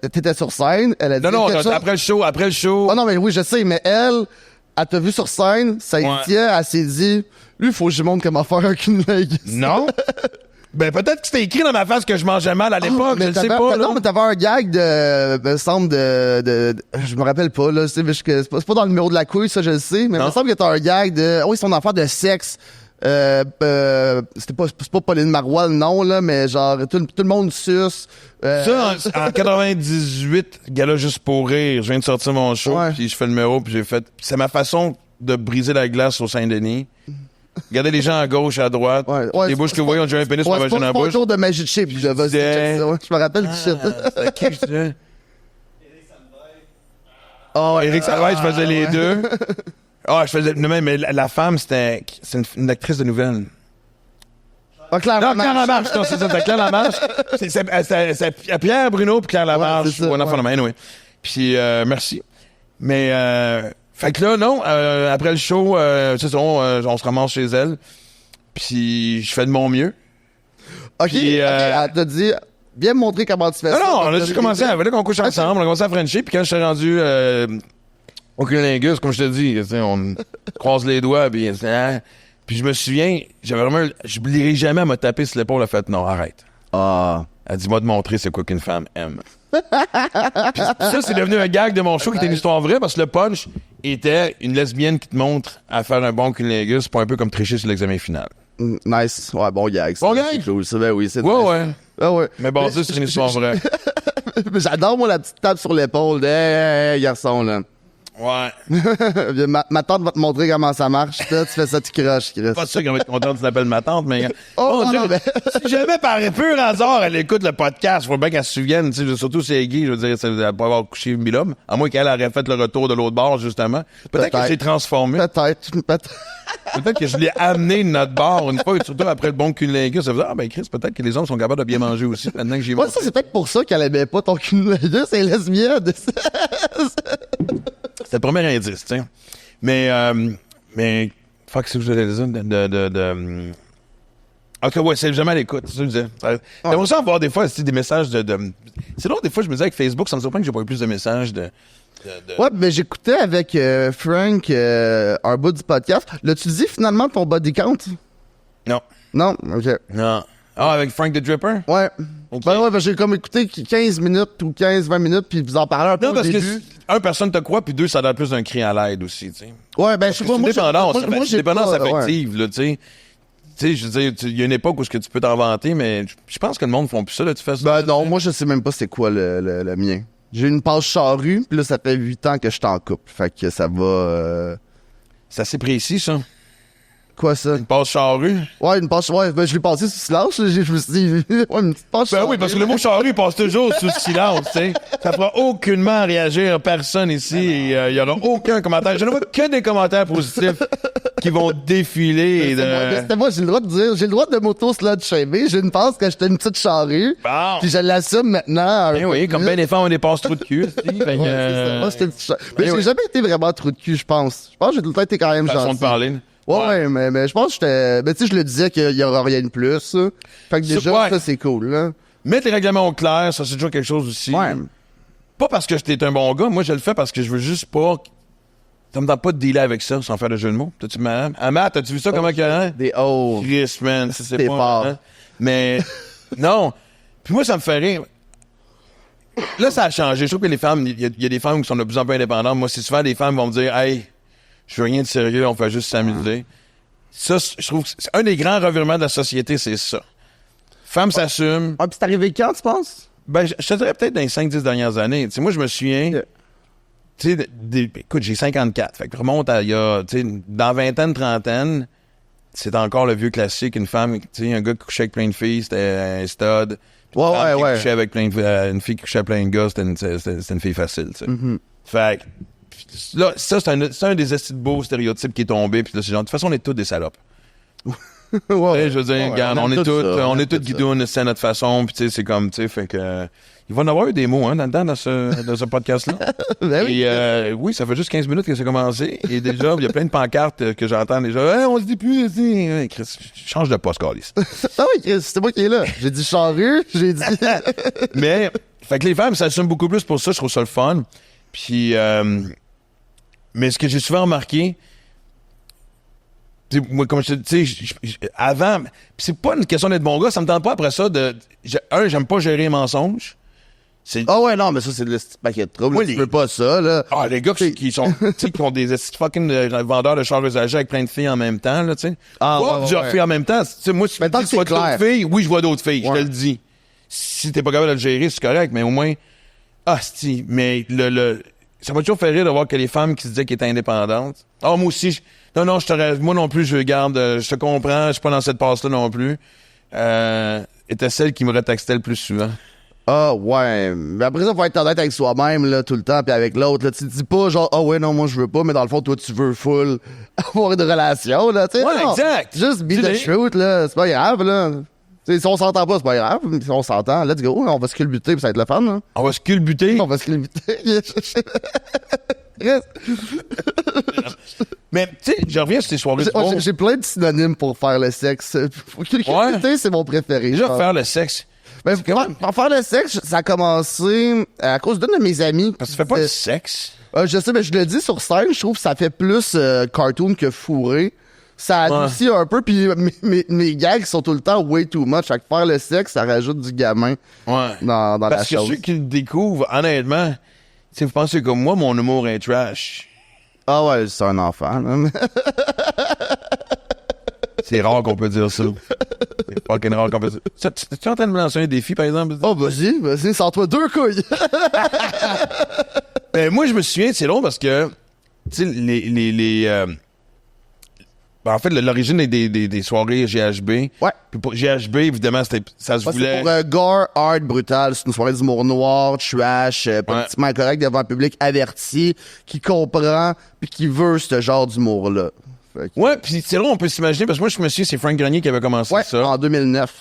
T'étais sur scène, elle a dit Non, quelque chose. après le show. Oh non, mais oui, je sais, mais elle t'a vu sur scène, ça y Ouais. tient, elle s'est dit, lui, faut que je montre comment faire un cunnilingus. Non. Ben, peut-être que c'était écrit dans ma face que je mangeais mal à l'époque, je le sais pas, là. Non, mais t'avais un gag me semble je me rappelle pas, là, c'est pas dans le numéro de la couille, ça, je le sais, mais il Non. me semble que t'as un gag oui, c'est ton affaire de sexe. C'est pas Pauline Marois, non, là, mais genre, tout le monde suce. Ça, en 98, gala juste pour rire, je viens de sortir mon show, Ouais. puis je fais le numéro, puis j'ai fait... C'est ma façon de briser la glace au Saint-Denis. Regardez les gens à gauche, à droite. Ouais, les bouches que vous voyez ont déjà un pénis pour Ouais, la c'est vagine pas à un bouche. tour de magie de chip, je vais je me rappelle du shit. C'est qui, je dirais? Oh, Éric Salvaille, je faisais les deux. Ah, je faisais... Non, mais la femme, c'est une actrice de nouvelles. Ah, Claire Non, Lamarche. Claire Lamarche, non, c'est ça, c'est Claire Lamarche. C'est Pierre Bruno puis Claire Lamarche. Ouais, c'est ça, ou un enfant ouais. de main, anyway. Puis, merci. Mais, fait que là, non, après le show, c'est ça, on se ramasse chez elle. Puis je fais de mon mieux. OK, Puis, elle t'a dit, viens me montrer comment tu fais ça. Non, on a juste commencé, elle voulait qu'on couche ensemble, on a commencé à Frencher, puis quand je suis rendu au cunnilingus, comme je te dis, tu sais, on croise les doigts, puis je me souviens, j'avais vraiment, je n'oublierai jamais, elle m'a tapé sur l'épaule, elle a fait, non, arrête. Ah. Elle dit, moi, de montrer c'est quoi qu'une femme aime. Puis ça, c'est devenu un gag de mon show qui était une histoire vraie, parce que le punch était une lesbienne qui te montre à faire un bon cunnilingus, pas un peu comme tricher sur l'examen final. Nice. Ouais, bon gag. Bon gag? C'est cool, ça, ben oui, c'est Ouais, nice. ouais. Ah ouais. Mais basé sur une histoire vraie. Mais j'adore, moi, la petite tape sur l'épaule de hey, garçon, là. Ouais. ma tante va te montrer comment ça marche. Là, tu fais ça, tu croches, Chris. Pas sûr qu'elle va être contente que tu l'appelles ma tante, mais. Oh, Mon Dieu, non, mais- si jamais par pur hasard, elle écoute le podcast, faut bien qu'elle se souvienne, tu sais, surtout si elle est gay, je veux dire, elle va pas avoir couché 1000 hommes, à moins qu'elle aurait fait le retour de l'autre bord, justement. Peut-être que j'ai transformé. Peut-être. Peut-être que je l'ai amené de notre bar une fois, et surtout après le bon cunnilingus, ça veut dire, ah ben Chris, peut-être que les hommes sont capables de bien manger aussi, maintenant que j'y vais. Ouais, ça, c'est peut-être pour ça qu'elle aimait pas ton cunnilingus, c'est lesbienne. C'était le premier indice, tu sais. Mais, fuck, c'est ce que je voulais dire, ok, ouais, c'est jamais à l'écoute, c'est ça que je disais. J'aimerais ça avoir des fois aussi des messages de... C'est drôle, des fois, je me disais avec Facebook, ça me surprend que j'ai pas eu plus de messages de... Ouais, mais j'écoutais avec Frank un bout du podcast. L'as-tu dit finalement ton body count? Non. Non? OK. Non. Ah, avec Frank the Dripper? Ouais. Ok. Ben ouais, ben j'ai comme écouté 15 minutes ou 15-20 minutes, puis vous en parlez un peu Non, au parce début. que, un, personne te croit, puis deux, ça donne plus d'un cri à l'aide aussi, tu sais. Ouais, ben je sais C'est pas, une moi, dépendance, moi, c'est une dépendance pas, ouais. affective, là, tu sais. Tu sais, je veux dire, il y a une époque où ce que tu peux t'en vanter, mais je pense que le monde ne font plus ça, là, tu fais ça. Ben non, moi je sais même pas c'est quoi le mien. J'ai une passe charrue, puis là ça fait 8 ans que je suis en couple. Fait que ça va... C'est assez précis, ça. Quoi ça? Une passe charrue. Ouais, une passe... Ouais, ben je l'ai passé sous silence, là, je me suis dit... Ouais, une petite passe Ben charrue. oui, parce que le mot charrue passe toujours sous silence, tu sais. Ça fera aucunement réagir personne ici. Il y aura aucun commentaire. Je ne vois que des commentaires positifs qui vont défiler. C'était moi, j'ai le droit de dire, j'ai le droit de m'auto-slut-shamer. J'ai une passe que j'étais une petite charrue. Bon. Puis je l'assume maintenant. Ben oui, comme ben les femmes ont des passes trous de cul. Fait que, Ouais, c'est ça. Moi, c'était une petite charrue. Mais j'ai oui. jamais été vraiment trou de cul, je pense. Je pense que j'ai tout le temps été quand même façon gentil. de parler. Ouais, mais je pense que j'étais... Ben, tu sais, je le disais qu'il y aura rien de plus, ça. Fait que déjà, Ouais. ça, c'est cool, là. Mettre les règlements au clair, ça, c'est toujours quelque chose aussi. Ouais. Pas parce que j'étais un bon gars. Moi, je le fais parce que je veux juste pas... Ça me tente pas de dealer avec ça sans faire de jeu de mots. T'as-tu ma... Ah, Matt, as-tu vu ça, comment qu'il y a? Des oh. Chris, man, ça, c'est T'es pas... fort. hein. Mais, non. Puis moi, ça me fait rire. Là, ça a changé. Je trouve que les femmes... Il y a des femmes qui sont de plus en plus indépendantes. Moi, c'est souvent des femmes qui vont me dire « Hey, je veux rien de sérieux, on fait juste s'amuser. » Ça, je trouve que c'est un des grands revirements de la société, c'est ça. Femmes s'assument. Ah, pis c'est arrivé quand, tu penses? Ben, je te dirais peut-être dans les 5-10 dernières années. Tu sais, moi, je me souviens... Yeah. Tu sais, écoute, j'ai 54. Fait que remonte à il y a, tu sais, dans vingtaine, trentaine, c'est encore le vieux classique, une femme, tu sais, un gars qui couchait avec plein de filles, c'était un stud. Puis une femme qui couchait avec plein de, une fille qui couchait avec plein de gars, c'était une fille facile, tu sais. Fait que, là, ça, c'est un des estis de beaux stéréotypes qui est tombé, puis là, c'est genre, de toute façon, on est tous des salopes. Ouais. Tu sais, je veux dire, regarde, on est tous guidounes, c'est à notre façon, puis tu sais, c'est comme, tu sais, fait que... il va en avoir eu des mots, hein, dans ce podcast-là. Ben oui. Et oui, ça fait juste 15 minutes que c'est commencé, et déjà, il y a plein de pancartes que j'entends déjà. Hey, on se dit plus, hey, Chris, change de poste, Carlis. Ah oui, Chris, c'est moi qui est là. J'ai dit charrue, j'ai dit... Mais, fait que les femmes s'assument beaucoup plus pour ça, je trouve ça le fun. Puis, mais ce que j'ai souvent remarqué, tu sais, moi, comme je te dis, avant, pis c'est pas une question d'être bon gars, ça me tente pas après ça de. J'aime pas gérer les mensonges. Ah ouais, non, mais ça, c'est le petit paquet de troubles. Moi, Tu veux pas ça, là. Ah, les gars qui sont, tu sais, qui ont des fucking vendeurs de chars usagés avec plein de filles en même temps, là, tu sais. Ah, ouais, plusieurs ouais. filles en même temps. Tu sais, moi, si Mais tant tu que c'est vois d'autres clair. filles, oui, je vois d'autres filles, je Ouais. te le dis. Si t'es pas capable de le gérer, c'est correct, mais au moins, mais ça m'a toujours fait rire de voir que les femmes qui se disaient qu'elles étaient indépendantes. Ah, moi aussi, non, moi non plus, je garde, je te comprends, je suis pas dans cette passe-là non plus. Était celle qui me retextait le plus souvent. Ah ouais, mais après ça, faut être honnête avec soi-même, là, tout le temps, puis avec l'autre, là. Tu te dis pas, genre, ah ouais, non, moi, je veux pas, mais dans le fond, toi, tu veux full avoir une relation, là, tu sais. Ouais, non. exact. Juste be Tu the sais, truth, là, c'est pas grave, là. Tu sais, si on s'entend pas, c'est pas grave, mais si on s'entend, let's go, on va se culbuter, puis ça va être le fun, là. On va se culbuter. On va se culbuter. Mais, tu sais, je reviens sur tes soirées du monde. J'ai plein de synonymes pour faire le sexe. Ouais. C'est mon préféré. Déjà, faire le sexe. Ben, pour faire le sexe, ça a commencé à cause d'une de mes amies. Parce que tu fais pas le sexe. Je sais, mais je le dis sur scène, je trouve que ça fait plus cartoon que fourré. Ça adoucit un peu, puis mes gags sont tout le temps way too much. Fait que faire le sexe, ça rajoute du gamin dans la chose. Parce que ceux qui le découvrent, honnêtement, si vous pensez comme moi, mon humour est trash. Ah ouais, c'est un enfant. Là. C'est rare qu'on peut dire ça. C'est fucking rare qu'on peut dire ça. Tu es en train de me lancer un défi, par exemple? Oh, vas-y, sors-toi 2 couilles. Ben, moi, je me souviens, c'est long parce que, tu sais, ben, en fait, l'origine des soirées GHB. Ouais. Puis pour GHB, évidemment, ça se voulait... C'est pour gore, hard, brutal. C'est une soirée d'humour noir, trash, politiquement incorrect devant un public averti, qui comprend puis qui veut ce genre d'humour-là. Ouais, puis c'est là on peut s'imaginer, parce que moi, je me souviens, c'est Frank Grenier qui avait commencé ça. En 2009.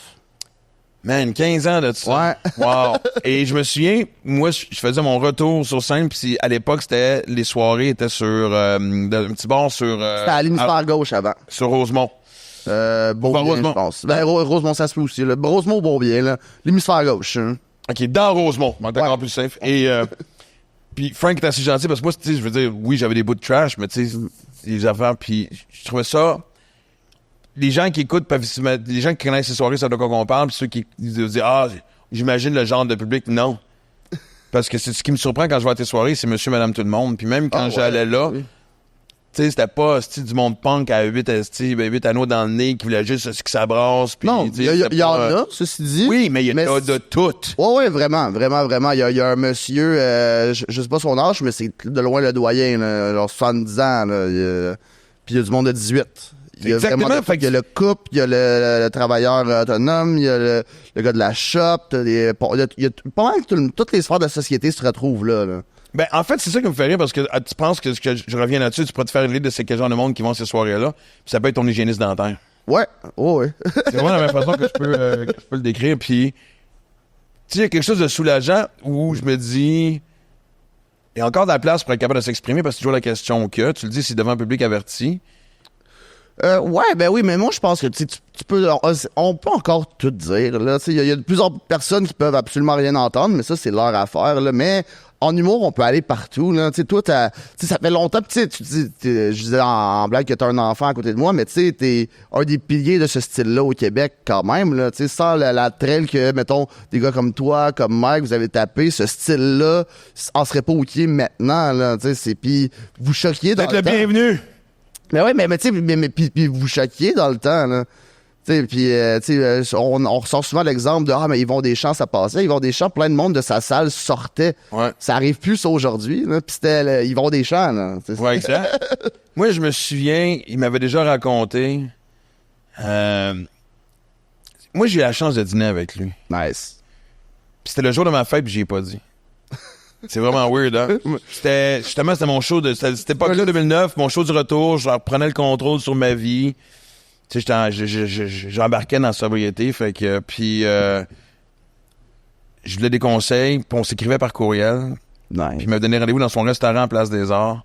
Man, 15 ans de ça. Ouais. Wow. Et je me souviens, moi, je faisais mon retour sur scène, puis à l'époque, les soirées étaient sur un petit bar sur... C'était à l'hémisphère gauche avant. Sur Rosemont. Beaubien, je pense. Ben, Rosemont, ça se fait aussi. Là. Rosemont, Beaubien, là. L'hémisphère gauche. Hein. OK, dans Rosemont. Bon, d'accord, plus safe. Et puis Frank était assez gentil, parce que moi, tu sais, je veux dire, oui, j'avais des bouts de trash, mais tu sais, les affaires, puis je trouvais ça... Les gens qui écoutent, les gens qui connaissent ces soirées, ça de quoi qu'on parle, puis ceux qui disent j'imagine le genre de public, non. Parce que c'est ce qui me surprend quand je vois tes soirées, c'est monsieur, madame, tout le monde. Puis même quand j'allais là, tu sais, c'était pas du monde punk à 8 anneaux dans le nez qui voulait juste ce qui s'abrasse. Non, il y en a, ceci dit. Oui, mais il y a de tout. Ouais, vraiment. Il y a un monsieur, je sais pas son âge, mais c'est de loin le doyen, là, genre 70 ans, là. Puis il y a du monde de 18. Il y a vraiment il y a le couple, il y a le travailleur autonome, il y a le gars de la shop, il y a pas mal toutes les sphères de la société se retrouvent là. Ben, en fait, c'est ça qui me fait rire, parce que tu penses que je reviens là-dessus, tu pourrais te faire une idée de quel genre de monde qui vont à ces soirées-là, puis ça peut être ton hygiéniste dentaire. Ouais, ouais. C'est vraiment la même façon que je peux le décrire, puis tu sais, il y a quelque chose de soulageant où je me dis, il y a encore de la place pour être capable de s'exprimer, parce que c'est toujours la question que, tu le dis, c'est devant un public averti. Ouais, ben oui, mais moi je pense que tu peux, on peut encore tout dire là. Il y a de plusieurs personnes qui peuvent absolument rien entendre, mais ça c'est leur affaire là. Mais en humour, on peut aller partout là. Tu sais, toi, ça fait longtemps. Tu dis, je disais en blague que t'as un enfant à côté de moi, mais tu sais, t'es un des piliers de ce style-là au Québec quand même là. Tu sais, sans la traîne que mettons des gars comme toi, comme Mike, vous avez tapé, ce style-là, en serait pas OK maintenant là. Tu sais, c'est puis vous choquiez dans le temps. Bienvenue. Mais ouais, mais tu sais, puis vous choquiez dans le temps, là. Tu sais, puis, on ressort souvent l'exemple de, mais Yvon Deschamps, ça passait. Yvon Deschamps, plein de monde de sa salle sortait. Ouais. Ça arrive plus, ça, aujourd'hui, là. Puis c'était Yvon Deschamps, là. Ouais, exact. Moi, je me souviens, il m'avait déjà raconté, moi, j'ai eu la chance de dîner avec lui. Nice. Puis c'était le jour de ma fête, puis j'y ai pas dit. C'est vraiment weird, hein? C'était mon show c'était pas là 2009, mon show du retour, je reprenais le contrôle sur ma vie. Tu sais, j'embarquais dans la sobriété, fait que, puis je voulais des conseils, puis on s'écrivait par courriel. Nice. Puis il m'a donné rendez-vous dans son restaurant en Place des Arts.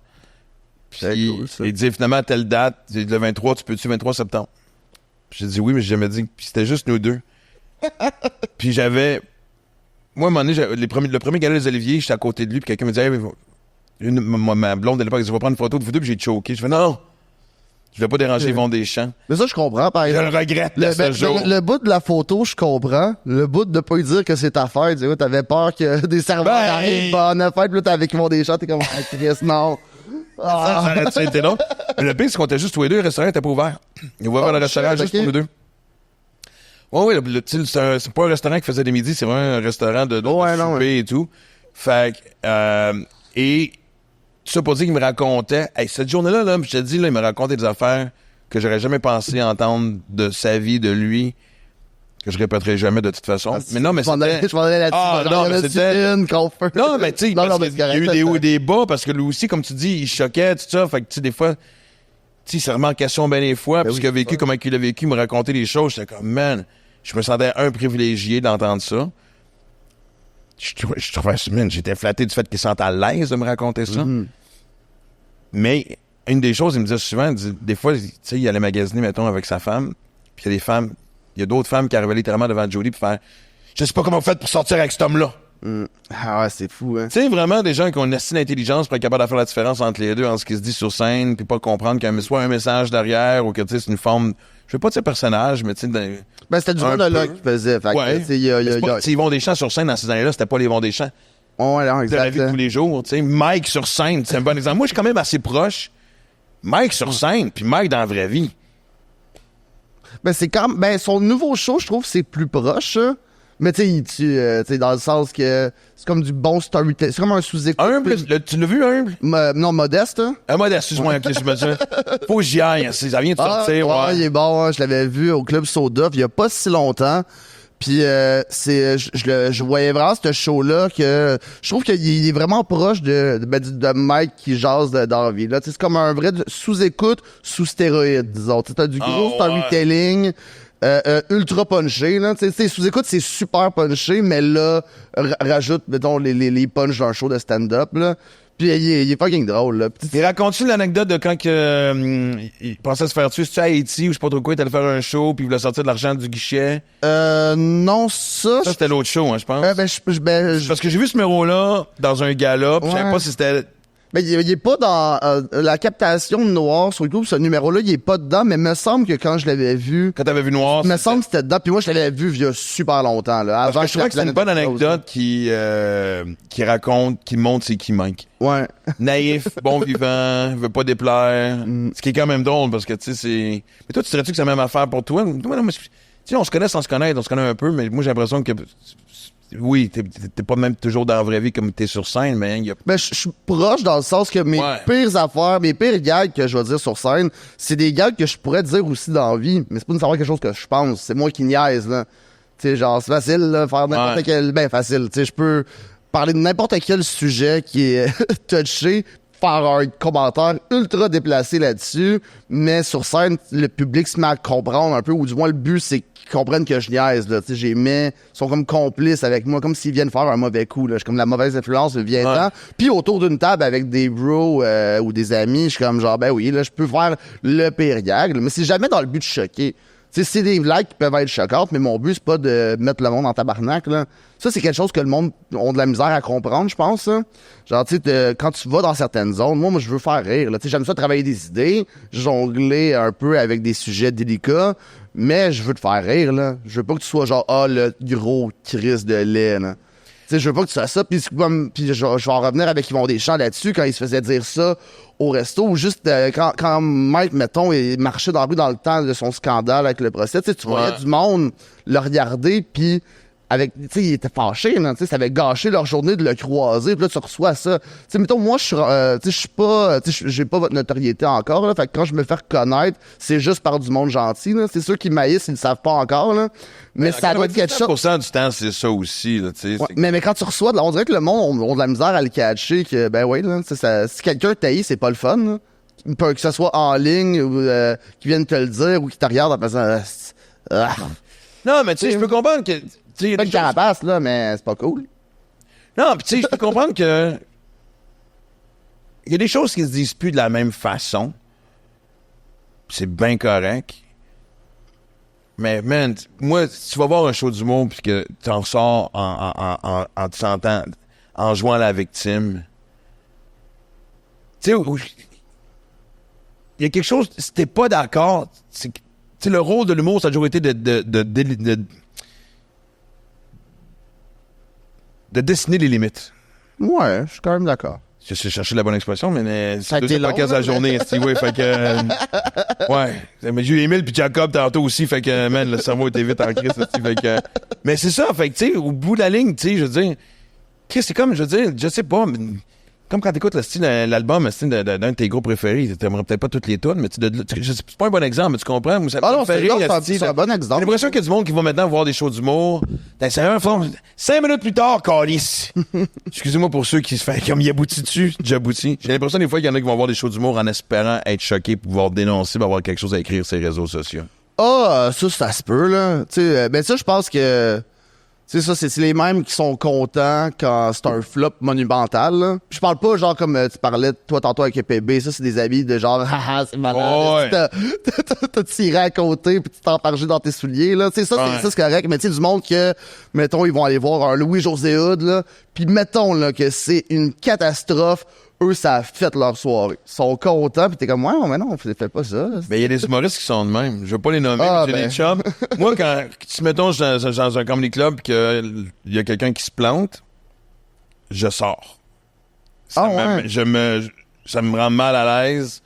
Puis cool, il disait finalement à telle date, le 23, tu peux-tu 23 septembre? Puis j'ai dit oui, mais j'ai jamais dit. Puis c'était juste nous deux. Puis j'avais... Moi, à un moment donné, le premier gala des Oliviers, j'étais à côté de lui, puis quelqu'un me dit, hey, ma blonde de l'époque, elle dit, je vais prendre une photo de vous deux, puis j'ai choqué. Je fais, non, je vais pas déranger Yvon Deschamps. Mais ça, je comprends, par exemple. Je le regrette, ce jour. Le bout de la photo, je comprends. Le bout de pas lui dire que c'est ta fête, tu sais, t'avais peur que des serveurs arrivent, bonne fête, puis là, t'es avec Yvon Deschamps, t'es comme, ah, Chris, non. Ça aurait été long. Mais le pire, c'est qu'on était juste tous les deux, le restaurant était pas ouvert. Il ouvrait le restaurant juste pour nous deux. Oui, c'est pas un restaurant qui faisait des midis, c'est vraiment un restaurant de souper et tout. Fait que, et tout ça pour dire qu'il me racontait, hey, cette journée-là, là, je te dis, là, il me racontait des affaires que j'aurais jamais pensé entendre de sa vie, de lui, que je répéterai jamais de toute façon. Mais non, mais c'était... Je m'en allais là-dessus. Ah, non, mais c'était... Non, mais tu sais, il y a eu des hauts et des bas, parce que lui aussi, comme tu dis, il choquait, tout ça. Fait que, tu sais, des fois, tu sais, c'est vraiment en question bien des fois, puis ce qu'il a vécu, comment il a vécu, il me racontait des choses, j'étais comme, man... Je me sentais privilégié d'entendre ça. Je trouvais, man, j'étais flatté du fait qu'il se sentait à l'aise de me raconter ça. Mm-hmm. Mais une des choses, il me disait souvent, des fois, tu sais, il allait magasiner, mettons, avec sa femme, puis il y a d'autres femmes qui arrivaient littéralement devant Jody pour faire « Je sais pas comment vous faites pour sortir avec cet homme-là. » Ah ouais, c'est fou, hein. Tu sais, vraiment, des gens qui ont une assez d'intelligence pour être capable de faire la différence entre les deux, entre ce qui se dit sur scène, puis pas comprendre qu'il y a soit un message derrière, ou que, tu sais, c'est une forme... Je veux pas de ce personnage, mais tu sais... C'était du monologue qu'il faisait. Fait ouais. que, Yvon Deschamps sur scène, dans ces années-là, c'était pas les Yvon Deschamps. Ouais, non, De la vie de tous les jours, tu sais. Mike sur scène, c'est un bon exemple. Moi, je suis quand même assez proche. Mike sur scène, puis Mike dans la vraie vie. C'est quand son nouveau show, je trouve, c'est plus proche, hein. Mais tu sais, dans le sens que c'est comme du bon storytelling. C'est comme un sous-écoute. Humble, tu l'as vu, humble? Non, modeste, hein? Modeste, excuse-moi, ok, je me dis. Faut que j'y aille, ça vient de sortir, ouais. Il est bon, hein, je l'avais vu au Club Soda, il y a pas si longtemps. Puis je voyais vraiment ce show-là que je trouve qu'il est vraiment proche de Mike qui jase dans la vie. Là, c'est comme un vrai sous-écoute, sous stéroïde, disons. T'as du gros storytelling. Ultra punché, là. Sous-écoute, c'est super punché, mais là, rajoute, mettons, les punchs d'un show de stand-up, là. Puis il est fucking drôle, là. Et racontes-tu l'anecdote de quand il pensait se faire tuer, c'est-tu à Haïti ou je sais pas trop quoi, il allait faire un show puis il voulait sortir de l'argent du guichet? Non, ça c'était l'autre show, hein, je pense. Parce que j'ai vu ce numéro-là dans un gala, pis je savais pas si c'était... Mais il est pas dans la captation de Noir sur YouTube, ce numéro-là, il est pas dedans, mais me semble que quand je l'avais vu... Quand t'avais vu Noir... Me semble que c'était dedans, puis moi je l'avais vu il y a super longtemps, là. Avant que je trouvais que c'est une bonne anecdote qui raconte, qui montre c'est qui Mike. Ouais. Naïf, bon vivant, veut pas déplaire. Ce qui est quand même drôle, parce que tu sais, c'est... Mais toi, tu dirais-tu que c'est la même affaire pour toi? Moi, non, mais... Tu sais, on se connaît sans se connaître, on se connaît un peu, mais moi j'ai l'impression que... Oui, t'es pas même toujours dans la vraie vie comme t'es sur scène, mais il y a... Ben, je suis proche dans le sens que mes pires affaires, mes pires gags que je vais dire sur scène, c'est des gags que je pourrais dire aussi dans la vie, mais c'est pas nécessairement quelque chose que je pense. C'est moi qui niaise, là. Tu sais, genre, c'est facile, là, faire n'importe quel... Ben, facile. Tu sais, je peux parler de n'importe quel sujet qui est touché, faire un commentaire ultra déplacé là-dessus, mais sur scène, le public se met à comprendre un peu, ou du moins le but, c'est qu'ils comprennent que je niaise, là. Tu sais, ils sont comme complices avec moi, comme s'ils viennent faire un mauvais coup, là. Je suis comme la mauvaise influence, viens-t'en. Puis autour d'une table avec des bros ou des amis, je suis comme genre, ben oui, là, je peux faire le pire gag, là, mais c'est jamais dans le but de choquer. Tu sais, c'est des blagues qui peuvent être choquantes, mais mon but, c'est pas de mettre le monde en tabarnak, là. Ça, c'est quelque chose que le monde a de la misère à comprendre, je pense, hein. Genre, tu sais, quand tu vas dans certaines zones, moi, je veux faire rire, là. Tu sais, j'aime ça travailler des idées, jongler un peu avec des sujets délicats, mais je veux te faire rire, là. Je veux pas que tu sois genre, le gros Christ de lait, là. Tu sais, je veux pas que tu fasses ça, puis je vais en revenir avec Yvon Deschamps là-dessus, quand il se faisait dire ça au resto, ou juste quand Mike, mettons, il marchait dans la rue dans le temps de son scandale avec le procès, tu sais, tu voyais du monde le regarder, puis avec, tu sais, il était fâché, là, tu sais, ça avait gâché leur journée de le croiser, puis là, tu reçois ça. Tu sais, mettons, moi, je suis pas, tu sais, j'ai pas votre notoriété encore, là, fait que quand je me fais reconnaître, c'est juste par du monde gentil, là. C'est ceux qui maïssent, ils le savent pas encore, là. Mais ça doit être quelque chose. 100% du temps, c'est ça aussi, là, tu sais. Ouais, mais quand tu reçois, on dirait que le monde a de la misère à le catcher, que, ben oui, là, si quelqu'un t'haït, c'est pas le fun, là. Que ce soit en ligne, ou qui vienne te le dire, ou qui te regarde en faisant, Non, mais tu sais, je peux comprendre que... C'est pas une carapace, là, mais c'est pas cool. Non, pis tu sais, je peux comprendre que... Il y a des choses qui se disent plus de la même façon. C'est bien correct. Mais, man, moi, si tu vas voir un show d'humour pis que t'en sors en te sentant... en jouant la victime... Tu sais, il y a quelque chose... Si t'es pas d'accord... Tu sais, le rôle de l'humour, ça a toujours été de dessiner les limites. Ouais, je suis quand même d'accord. Je sais chercher la bonne expression, mais ça a été long, la journée, ouais, fait que ouais, mais j'ai eu Émile puis Jacob tantôt aussi, fait que man, le cerveau était vite en crise, fait que mais c'est ça, fait que tu sais, au bout de la ligne, tu sais, je veux dire, c'est comme, je veux dire, je sais pas, mais comme quand t'écoutes l'album d'un de tes groupes préférés, t'aimerais peut-être pas toutes les tunes, mais c'est pas un bon exemple, mais tu comprends? C'est un bon exemple. J'ai l'impression qu'il y a du monde qui va maintenant voir des shows d'humour. C'est un fond, 5 minutes plus tard, calice. Excusez-moi pour ceux qui se font comme Yabouti dessus, Djabouti. J'ai l'impression des fois qu'il y en a qui vont voir des shows d'humour en espérant être choqués pour pouvoir dénoncer, pour avoir quelque chose à écrire sur les réseaux sociaux. Ça se peut, là. Tu sais, ben ça, je pense que C'est ça, c'est les mêmes qui sont contents quand c'est un flop monumental. Là. Je parle pas genre comme tu parlais toi tantôt avec EPB, ça c'est des amis de genre haha c'est malade. Oh, ouais. T'as tiré à côté puis tu t'es empargé dans tes souliers là. C'est ça, Ouais. c'est correct, mais tu sais du monde que mettons ils vont aller voir un Louis-José Hood là, puis mettons là que c'est une catastrophe. Eux, ça a fait leur soirée. Ils sont contents, pis t'es comme, ouais, mais non, fais pas ça. Ben, il y a des humoristes qui sont de même. Je veux pas les nommer, Ah, mais j'ai ben. des chums. Moi, quand, si mettons, je suis dans un comedy club qu'il y a quelqu'un qui se plante, je sors. Ah, ouais. Ça me rend mal à l'aise.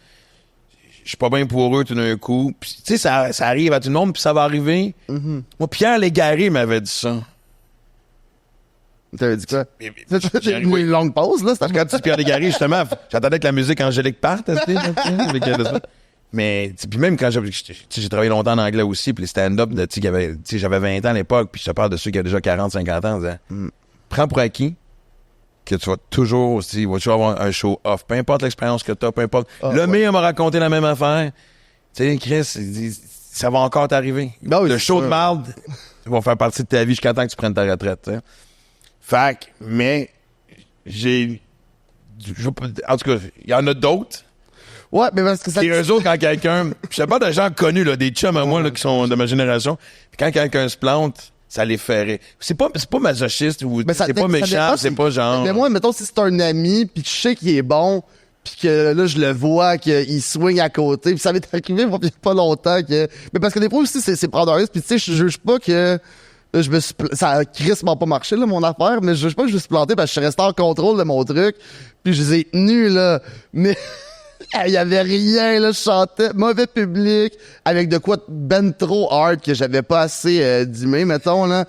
Je suis pas bien pour eux tout d'un coup. Puis, tu sais, ça arrive à tout le monde, puis ça va arriver. Mm-hmm. Moi, Pierre Légaré m'avait dit ça. T'avais dit quoi? J'ai- Une longue pause, là. Quand tu dis Pierre Légaré, justement, j'attendais que la musique angélique parte, tu sais, mais puis même quand j'ai travaillé longtemps en anglais aussi, puis les stand-up, tu sais, j'avais 20 ans à l'époque, puis je te parle de ceux qui avaient déjà 40, 50 ans, en disant, prends pour acquis que tu vas toujours aussi, avoir un show off, peu importe l'expérience que tu as, peu importe. Le meilleur m'a raconté la même affaire. Tu sais, Chris, il dit, ça va encore t'arriver. Ben oui, le c'est show sûr. de marde va faire partie de ta vie jusqu'à temps que tu prennes ta retraite, tu sais. Fait que, mais en tout cas, il y en a d'autres. Ouais, mais parce que ça. Et eux autres, quand quelqu'un... Je sais pas de gens connus, là, des chums à moi là, qui sont de ma génération. Puis quand quelqu'un se plante, ça les ferait. C'est pas masochiste ou Mais ça- c'est pas ça méchant, dépend c'est si- pas genre... Mais moi, mettons, si c'est un ami, puis je sais qu'il est bon, puis que là, je le vois, qu'il swing à côté, puis ça m'est arrivé il y a pas longtemps que... Mais parce que des fois aussi, c'est prendre un risque, puis tu sais, je juge pas que... Là, je me suis ça a crissement pas marché, là, mon affaire, mais je juge pas que je me suis planté parce que je suis resté en contrôle de mon truc, puis je les ai tenus, là. Mais... Il y avait rien, là, je chantais, mauvais public, avec de quoi ben trop hard que j'avais pas assez dimé, mettons, là.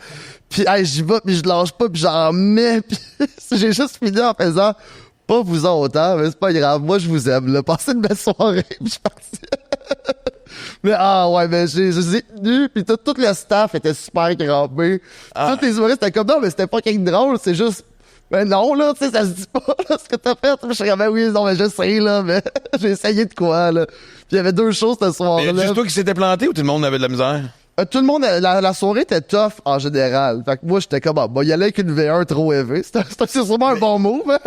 Puis, hey, j'y vais, puis je lâche pas, puis j'en mets, puis j'ai juste fini en faisant, pas vous autant, mais c'est pas grave, moi, je vous aime, là. Passez une belle soirée, puis je suis parti. Mais, ah, ouais, mais je les ai tenus, puis tout le staff était super crampé. Tous les humoristes étaient comme, non, mais c'était pas quelque drôle, c'est juste, ben non, là, tu sais, ça se dit pas, là, ce que t'as fait. Je suis comme, ben oui, non, mais je sais, là, mais j'ai essayé de quoi, là. Puis il y avait deux choses ce Mais soir-là. juste toi qui s'était planté ou tout le monde avait de la misère? Tout le monde, la soirée était tough en général. Fait que moi, j'étais comme, bon, y aller avec une V1 trop élevée. C'est sûrement un bon move.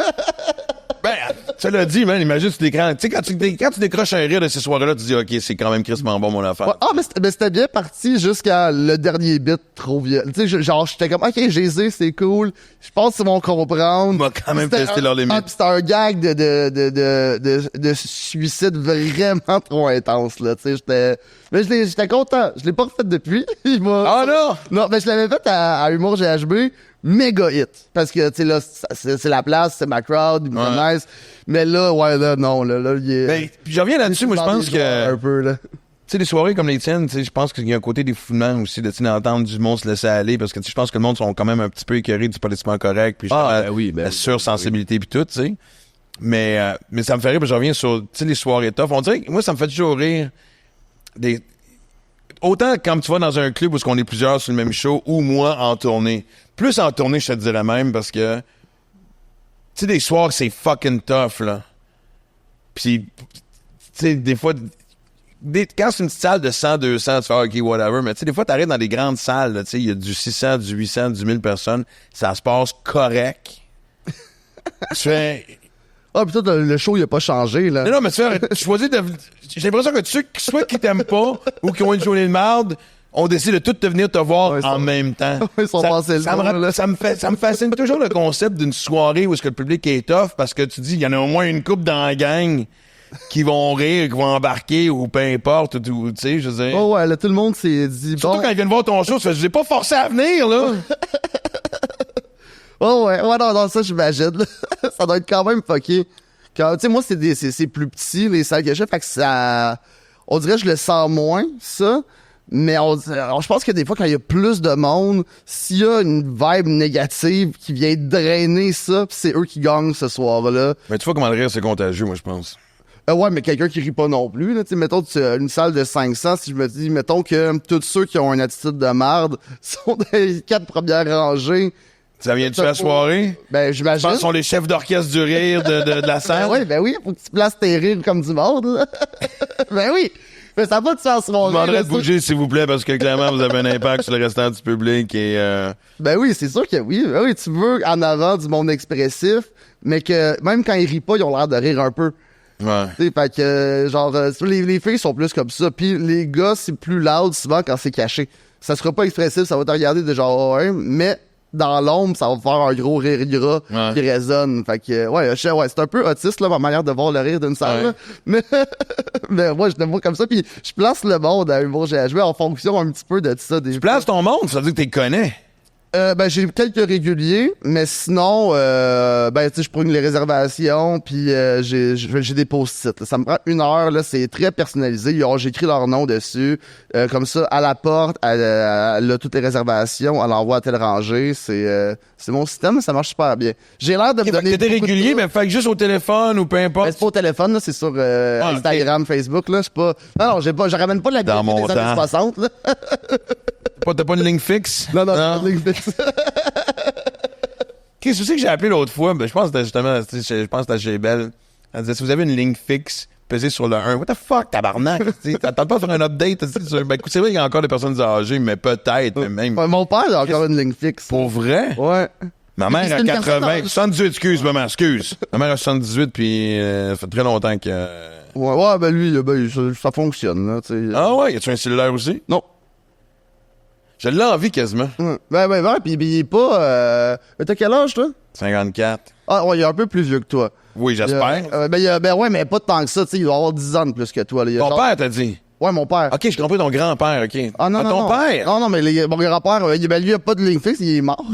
Ben, cela dit, man, imagine tu l'écran. Tu sais, quand tu décroches un rire de ces soirées-là, tu dis, OK, c'est quand même crissement bon, mon affaire. Ouais, ah, mais c'était bien parti jusqu'à le dernier bit trop vieux. Tu sais, genre, j'étais comme, OK, j'ai c'est cool. Je pense qu'ils vont comprendre. On va quand même C'était tester un- leurs limites. Ah, pis c'était un gag de suicide vraiment trop intense, là. Tu sais, mais j'étais content. Je l'ai pas refait depuis. Ah non! Non, mais je l'avais fait à Humour GHB. Méga hit. Parce que, tu sais, là, c'est la place, c'est ma crowd, il me nice. Mais là, ouais, là, non, là, il est... Ben, puis je reviens là-dessus, moi, je pense que... Un peu, là. Tu sais, des soirées comme les tiennes, tu sais, je pense qu'il y a un côté défoulement aussi de, tu sais, d'entendre du monde se laisser aller, parce que, tu sais, je pense que le monde sont quand même un petit peu écœurés du politiquement correct, puis la sursensibilité puis tout, tu sais. Mais ça me fait rire, parce que je reviens sur, tu sais, les soirées tough. On dirait que moi, ça me fait toujours rire autant quand tu vas dans un club où on est plusieurs sur le même show, ou moi en tournée. Plus en tournée, je te dirais même, parce que, tu sais, des soirs, c'est fucking tough, là. Puis, tu sais, des fois... quand c'est une petite salle de 100, 200, tu fais OK, whatever, mais tu sais, des fois, t'arrives dans des grandes salles, tu sais, il y a du 600, du 800, du 1000 personnes, ça se passe correct. Tu fais... Ah, pis toi, le show, il a pas changé, là. Non, mais tu choisis de... J'ai l'impression que ceux soit qui t'aiment pas ou qui ont une journée de marde, on décide de tout te venir te voir en même temps. Ils sont passés le temps, là. Ça me fascine toujours le concept d'une soirée où est-ce que le public est tough, parce que tu dis, il y en a au moins une couple dans la gang qui vont rire, qui vont embarquer, ou peu importe, ou tu sais, je veux dire. Oh ouais, là, tout le monde s'est dit, Surtout quand ils viennent voir ton show, tu fais, je les ai pas forcé à venir, là. Oh ouais, non, ça, j'imagine, là. Ça doit être quand même fucké. Tu sais, moi, c'est plus petit, les salles que j'ai, fait que ça... On dirait que je le sens moins, ça. Mais je pense que des fois, quand il y a plus de monde, s'il y a une vibe négative qui vient drainer ça, pis c'est eux qui gagnent ce soir-là. Mais tu vois comment le rire, c'est contagieux, moi, je pense. Ouais, mais quelqu'un qui rit pas non plus, là. Tu sais, mettons, une salle de 500, si je me dis, mettons que tous ceux qui ont une attitude de marde sont dans les 4 premières rangées. Ça vient-tu à la soirée? Ben, Je j'imagine. pense qu'ils sont les chefs d'orchestre du rire de la scène. Ben oui, faut que tu places tes rires comme du monde, là. Ben oui. Mais ça n'a pas de sens, mon Je demanderais de bouger, s'il vous plaît, parce que clairement, vous avez un impact sur le restant du public et Ben oui, c'est sûr que oui. Ben oui, tu veux en avant du monde expressif, mais que même quand ils rient pas, ils ont l'air de rire un peu. ouais. Tu sais, fait que, genre, les filles sont plus comme ça. Puis les gars, c'est plus loud souvent quand c'est caché. Ça sera pas expressif, ça va te regarder de genre, oh, hein, mais dans l'ombre, ça va faire un gros rire gras qui résonne. Fait que, ouais, c'est un peu autiste, là, ma manière de voir le rire d'une salle. Là. Mais moi, je le vois comme ça. Puis je place le monde à Humour J'ai à jouer en fonction un petit peu de ça. Tu places ton monde, ça veut dire que tu les connais. Ben j'ai quelques réguliers, mais sinon, ben tu sais, je prends les réservations, puis j'ai des post-it. Là. Ça me prend 1 heure, là, c'est très personnalisé. J'écris leur nom dessus, comme ça, à la porte, elle a toutes les réservations, elle envoie à telle rangée. C'est mon système, ça marche super bien. J'ai l'air de me donner. T'es régulier, mais fait que juste au téléphone ou peu importe. Ben, c'est pas au téléphone, là, c'est sur Instagram, Facebook, là, je sais pas. Non, je ramène pas la Dans mon des années 60, là. T'as pas une ligne fixe? Non, pas de ligne fixe. Qu'est-ce que c'est que j'ai appelé l'autre fois? Ben, je pense que c'était justement, je pense que c'était chez Belle. Elle disait, si vous avez une ligne fixe, pesez sur le 1. What the fuck, tabarnak? T'attends pas de faire un update? Ben, c'est vrai qu'il y a encore des personnes âgées, mais peut-être, mais même. Ouais, mon père a encore une ligne fixe. Pour vrai? Ouais. Ma mère a 80, 78, excuse, maman, excuse. Ma mère a 78, puis ça fait très longtemps que... Ouais, ben lui, ça fonctionne, là, tu sais. Ah ouais, y a-tu un cellulaire aussi? Non. Je l'ai envie quasiment. Ben, pis il est pas... Mais t'as quel âge, toi? 54. Ah, ouais, il est un peu plus vieux que toi. Oui, j'espère. Ben ouais, mais pas tant que ça, tu sais, il doit avoir 10 ans de plus que toi. Là. Ton père, t'as dit? Ouais, mon père. OK, je comprends ton grand-père, OK. Ah non, ton père? Non, mais mon grand-père, ben, lui, il a pas de ligne fixe, il est mort.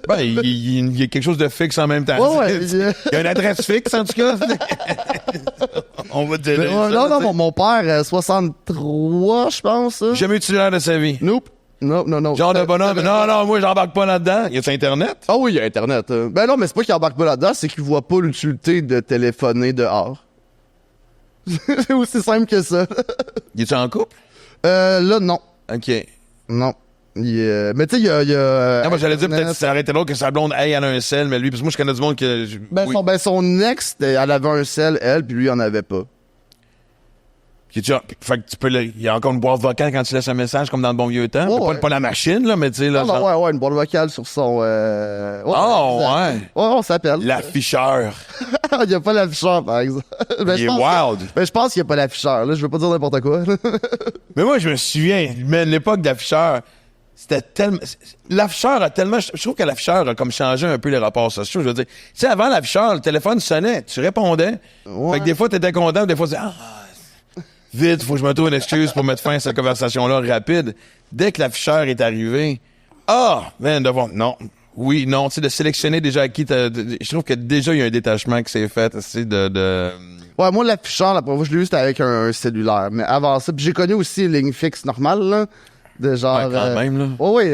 Ben, il y a quelque chose de fixe en même temps. Ouais. Il y a une adresse fixe, en tout cas. On va te dire. Non, mon père, 63, je pense. Jamais eu de cellulaire de sa vie. Nope. Non. Genre de bonhomme. Non, moi, j'embarque pas là-dedans. Y a-tu Internet? Ah oui, il y a Internet. Ben non, mais c'est pas qu'il embarque pas là-dedans, c'est qu'il voit pas l'utilité de téléphoner dehors. C'est aussi simple que ça. Y est-tu en couple? Là, non. OK. Non. Mais tu sais, il y a non, moi, j'allais dire peut-être que ça arrêtait l'autre que sa blonde, elle a un sel, mais lui, parce que moi, je connais du monde que... son ex, elle avait un sel, elle, puis lui, il en avait pas. Fait que tu peux... Il y a encore une boîte vocale quand tu laisses un message, comme dans le bon vieux temps. Ouais. Pas la machine, là, mais tu sais... là. Ouais, une boîte vocale sur son... Ouais. Ouais, on s'appelle. L'afficheur. Il n'y a pas l'afficheur, par exemple. Ben, Il est wild. Mais je pense qu'il n'y a pas l'afficheur, là. Je veux pas dire n'importe quoi. Mais moi, je me souviens, mais l'époque d'afficheur, c'était tellement... L'afficheur a tellement... Je trouve que l'afficheur a comme changé un peu les rapports sociaux. Je veux dire, tu sais, avant l'afficheur, le téléphone sonnait, tu répondais. Ouais. Fait que des fois, t'étais content, des fois, tu disais, vite, faut que je me trouve une excuse pour mettre fin à cette conversation-là rapide. Dès que l'afficheur est arrivé, non. Oui, non, tu sais, de sélectionner déjà à qui je trouve que déjà, il y a un détachement qui s'est fait, tu sais, Ouais, moi, l'afficheur, la première fois que je l'ai eu, c'était avec un cellulaire. Mais avant ça, puis j'ai connu aussi une ligne fixe normale, là. De genre. Ouais, quand même, là.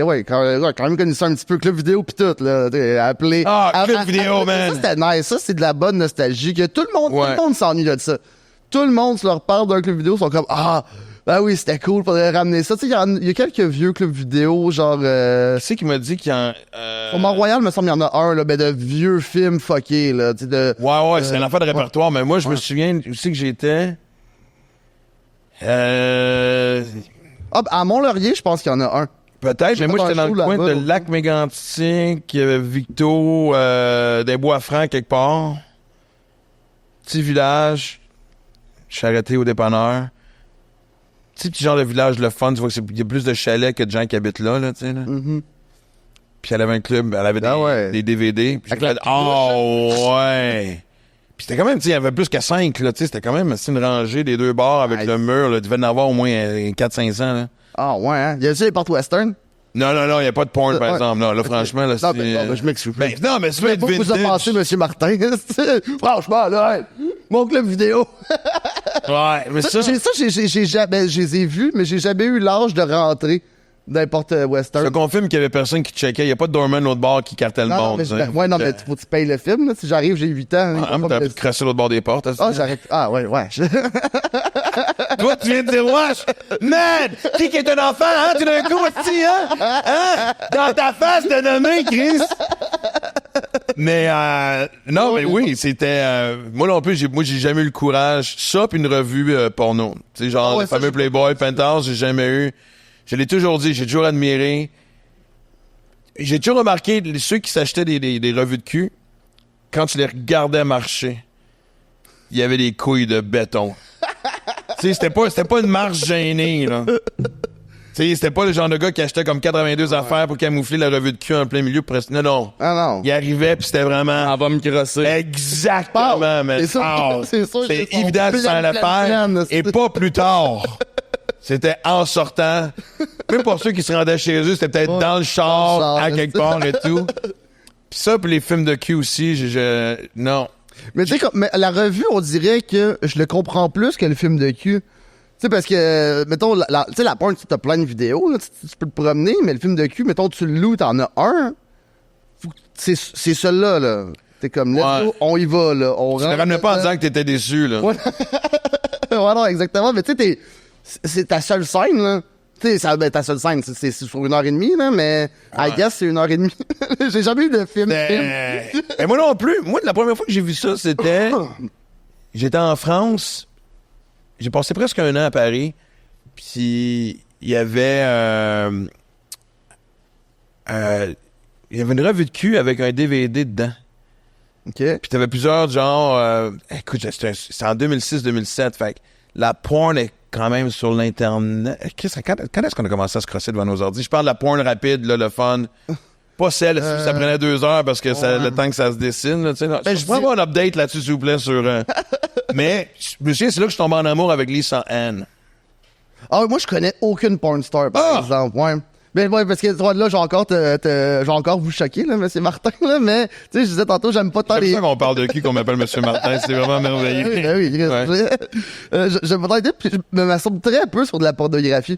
Ouais, quand même connu ça un petit peu, club vidéo pis tout, là. Appelé. Club vidéo, man! Ça, c'était nice. Ça, c'est de la bonne nostalgie. Que tout le monde s'ennuie de ça. Tout le monde, tu leur parle d'un club vidéo, sont comme, ben oui, c'était cool, faudrait ramener ça. Tu sais, il y a quelques vieux clubs vidéo, genre... Qui c'est qui m'a dit qu'il y en... Au Mont-Royal, me semble, il y en a un, là, ben, de vieux films fuckés, là. Tu sais, Ouais, c'est une affaire de répertoire, mais moi, je me souviens aussi que j'étais... à Mont-Laurier, je pense qu'il y en a un. Peut-être, mais moi, j'étais dans le coin de Lac-Mégantic, Victo, des Bois-Francs, quelque part. Petit village. Je suis arrêté au dépanneur. Petit genre de village, le fun, tu vois qu'il y a plus de chalets que de gens qui habitent là, tu sais, là. Mm-hmm. Puis elle avait un club, elle avait des DVD. Puis j'ai fait, ouais! Puis c'était quand même, tu sais, il y avait plus que 5, là, tu sais, c'était quand même une rangée des deux bars avec le mur, là. Il devait en avoir au moins 400-500, là. Ah, ouais, hein? Y a-tu les portes western? Non, il n'y a pas de porn, par exemple. Non, là, franchement, là, c'est... Non, je m'excuse. Non, mais c'est pas être vintage. Vous a passé, M. Martin. Franchement, là, mon club vidéo. Ouais, mais ça... J'ai jamais... Je les ai vus, mais j'ai jamais eu l'âge de rentrer n'importe western. Je confirme qu'il y avait personne qui checkait. Il n'y a pas de doorman de l'autre bord qui cartait le monde. Ouais, non, mais faut que tu payes le film, là. Si j'arrive, j'ai 8 ans. Mais t'as pu te crasser l'autre bord des portes. J'arrête. Ah, ouais. Toi, tu viens de dire, wesh, man, qui est un enfant, hein? Tu d'un coup, aussi, hein? Dans ta face, t'as nommé, Chris. Mais non, mais oui, c'était... moi non plus, j'ai jamais eu le courage. Ça, puis une revue porno. Tu sais, genre, le fameux Playboy, Penthouse, j'ai jamais eu. Je l'ai toujours dit, j'ai toujours admiré. J'ai toujours remarqué, ceux qui s'achetaient des revues de cul, quand tu les regardais marcher, il y avait des couilles de béton. Tu sais, c'était pas une marche gênée, là. Tu sais, c'était pas le genre de gars qui achetait comme 82 affaires pour camoufler la revue de cul en plein milieu. Non. Ah non. Il arrivait, puis c'était vraiment... On va me crosser. Exactement, mais c'est sûr. c'est évident de s'en la faire, et pas plus tard. C'était en sortant. Même pour ceux qui se rendaient chez eux, c'était peut-être dans le char, à quelque part et tout. Puis ça, puis les films de cul aussi, non. Mais tu sais, mais la revue, on dirait que je le comprends plus que le film de cul. Tu sais, parce que, mettons, tu sais, la porn, tu as plein de vidéos, là, tu peux te promener, mais le film de cul, mettons, tu le loues, t'en as un. C'est celui-là, là. T'es comme, là, on y va, là. Je te ramenais pas en disant que t'étais déçu, là. Ouais, non, exactement. Mais tu sais, c'est ta seule scène, là. Tu sais, ta seule scène, c'est sur 1h30, là, mais I guess c'est 1h30. J'ai jamais eu de film. Mais moi non plus. Moi, la première fois que j'ai vu ça, c'était... J'étais en France. J'ai passé presque un an à Paris. Puis il y avait... il y avait une revue de cul avec un DVD dedans. OK. Puis t'avais plusieurs genres... écoute, c'est en 2006-2007. Fait que la porn est quand même sur l'Internet. Quand est-ce qu'on a commencé à se crosser devant nos ordi? Je parle de la porn rapide, là, le fun. Pas celle, ça prenait 2 heures parce que le temps que ça se dessine. Là, je pourrais avoir un update là-dessus, s'il vous plaît, sur... Mais, je me souviens, c'est là que je suis tombé en amour avec Lisa Ann. Ah, moi, je connais aucune porn star, par exemple. Ouais. Mais ouais, parce que là, je vais encore vous choquer, là, M. Martin, là, mais, tu sais, je disais tantôt, j'aime pas tant les... C'est pour ça qu'on parle de qui qu'on m'appelle M. Martin, c'est vraiment merveilleux. Oui. J'aime pas tant puis je me masturbe très peu sur de la pornographie.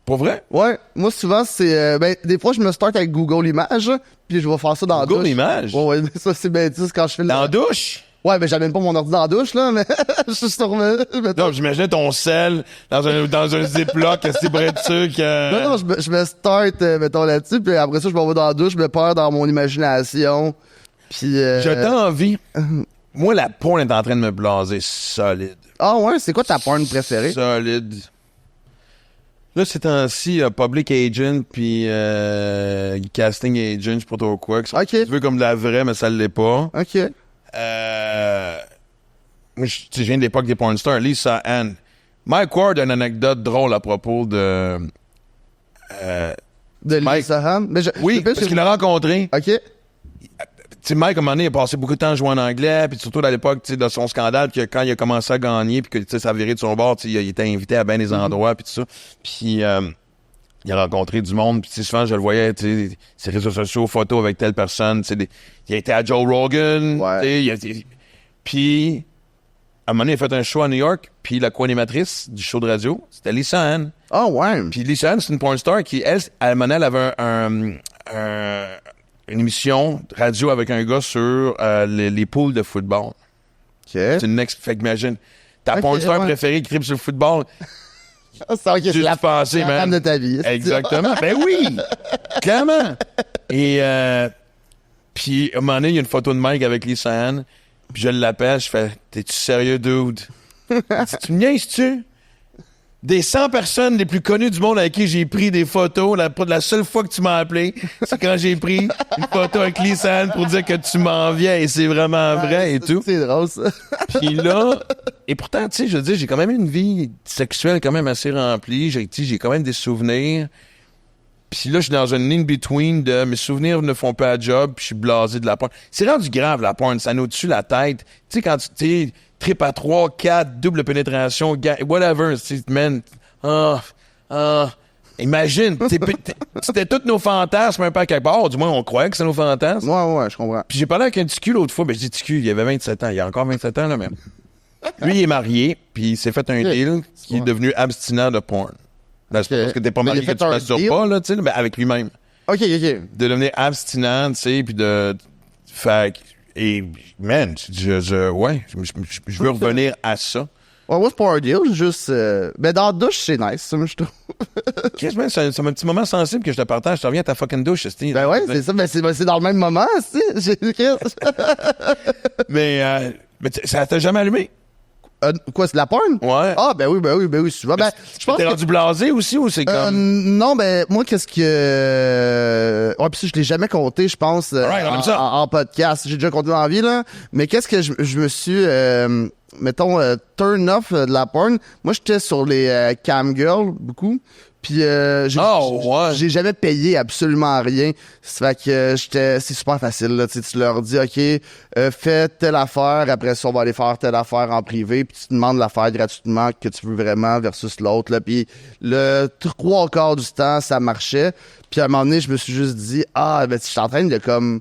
Pour vrai? Ouais. Moi, souvent, c'est, des fois, je me starte avec Google Images, puis je vais faire ça dans la douche. Google Images? Ouais, mais ça, c'est ben, tu sais, quand je fais dans la douche? Ouais, ben j'amène pas mon ordi dans la douche, là, mais je suis sur non, j'imaginais ton sel dans un ziploc, c'est pour être sûr que... Non, je me start, mettons, là-dessus, puis après ça, je m'en vais dans la douche, je me perds dans mon imagination, puis... Je t'en envie. Moi, la porn est en train de me blaser solide. Ah ouais? C'est quoi ta porn préférée? Solide. Là, ces temps-ci, Public Agent puis Casting Agent, je sais pas trop quoi. Ok. Tu veux comme de la vraie, mais ça l'est pas. OK. Moi, je viens de l'époque des porn stars. Lisa Ann. Mike Ward a une anecdote drôle à propos de... de Lisa Ann? Oui, parce qu'il l'a rencontré. OK. Tu sais, Mike, à un moment donné, il a passé beaucoup de temps à jouer en anglais, puis surtout à l'époque, tu sais, de son scandale, que quand il a commencé à gagner, puis que, tu sais, ça a viré de son bord, tu sais, il était invité à bien des endroits, puis tout ça. Puis, il a rencontré du monde, puis souvent, je le voyais, tu sais, ses réseaux sociaux, photos avec telle personne, tu sais, il a été à Joe Rogan, tu sais, puis, à un moment donné, il a fait un show à New York, puis la co-animatrice du show de radio, c'était Lisa Ann. Ah ouais. Puis Lisa Ann, c'est une porn star qui, elle, à un moment donné, elle avait une émission de radio avec un gars sur les poules de football. OK. C'est une fait qu'imagine, ta porn star préférée qui tripe sur le football. C'est la femme de ta vie. Exactement. Ben oui! Clairement! Et puis, à un moment donné, il y a une photo de Mike avec Lisa Ann. Puis je l'appelle, je fais « T'es-tu sérieux, dude? » Tu me niaises-tu? Des 100 personnes les plus connues du monde avec qui j'ai pris des photos, la seule fois que tu m'as appelé, c'est quand j'ai pris une photo avec Lisa Ann pour dire que tu m'en viens et c'est vraiment vrai et tout. C'est drôle, ça. Puis là, et pourtant, tu sais, je veux dire, j'ai quand même une vie sexuelle quand même assez remplie. J'ai quand même des souvenirs. Puis là, je suis dans une in-between de mes souvenirs ne font pas la job, puis je suis blasé de la porn. C'est rendu grave, la porn. Ça nous tue la tête. Tu sais, quand tu trip à 3, 4, double pénétration, whatever, man. Imagine, c'était tous nos fantasmes un peu à quelque part. Du moins, on croyait que c'était nos fantasmes. Ouais, je comprends. Puis j'ai parlé avec un petit cul l'autre fois. Ben, je dis petit cul, il avait 27 ans. Il a encore 27 ans, là, même. Lui, il est marié, puis il s'est fait un deal qui est devenu abstinent de porn. Là, parce que t'es pas marié que tu ne masturbes pas, là, tu sais, mais avec lui-même. OK. De devenir abstinent, tu sais, puis de... Fait et, man, je veux revenir à ça. Ouais, moi, c'est pas un deal, juste... Ben, dans la douche, c'est nice, ça, moi, je trouve. Chris, man, c'est un petit moment sensible que je te partage. Je te reviens à ta fucking douche, Steve. Ben ouais, c'est ça, ben c'est dans le même moment, c'est Mais ça t'a jamais allumé? Quoi, c'est de la porn? Ouais. Ah, ben oui, souvent. Ben, je pense T'es que... rendu blasé aussi ou c'est comme... Non, ben, moi, qu'est-ce que... Ouais, pis ça, je l'ai jamais compté, je pense, Alright, on aime ça. en podcast. J'ai déjà compté dans la vie, là. Mais qu'est-ce que je me suis, mettons, turn off de la porn. Moi, j'étais sur les cam girls, beaucoup. Puis j'ai jamais payé absolument rien. Ça fait que c'est super facile là, tu leur dis OK, fais telle affaire, après ça on va aller faire telle affaire en privé, puis tu te demandes l'affaire gratuitement que tu veux vraiment versus l'autre là, puis le 3/4 du temps ça marchait. Puis à un moment donné, je me suis juste dit ben je suis en train de comme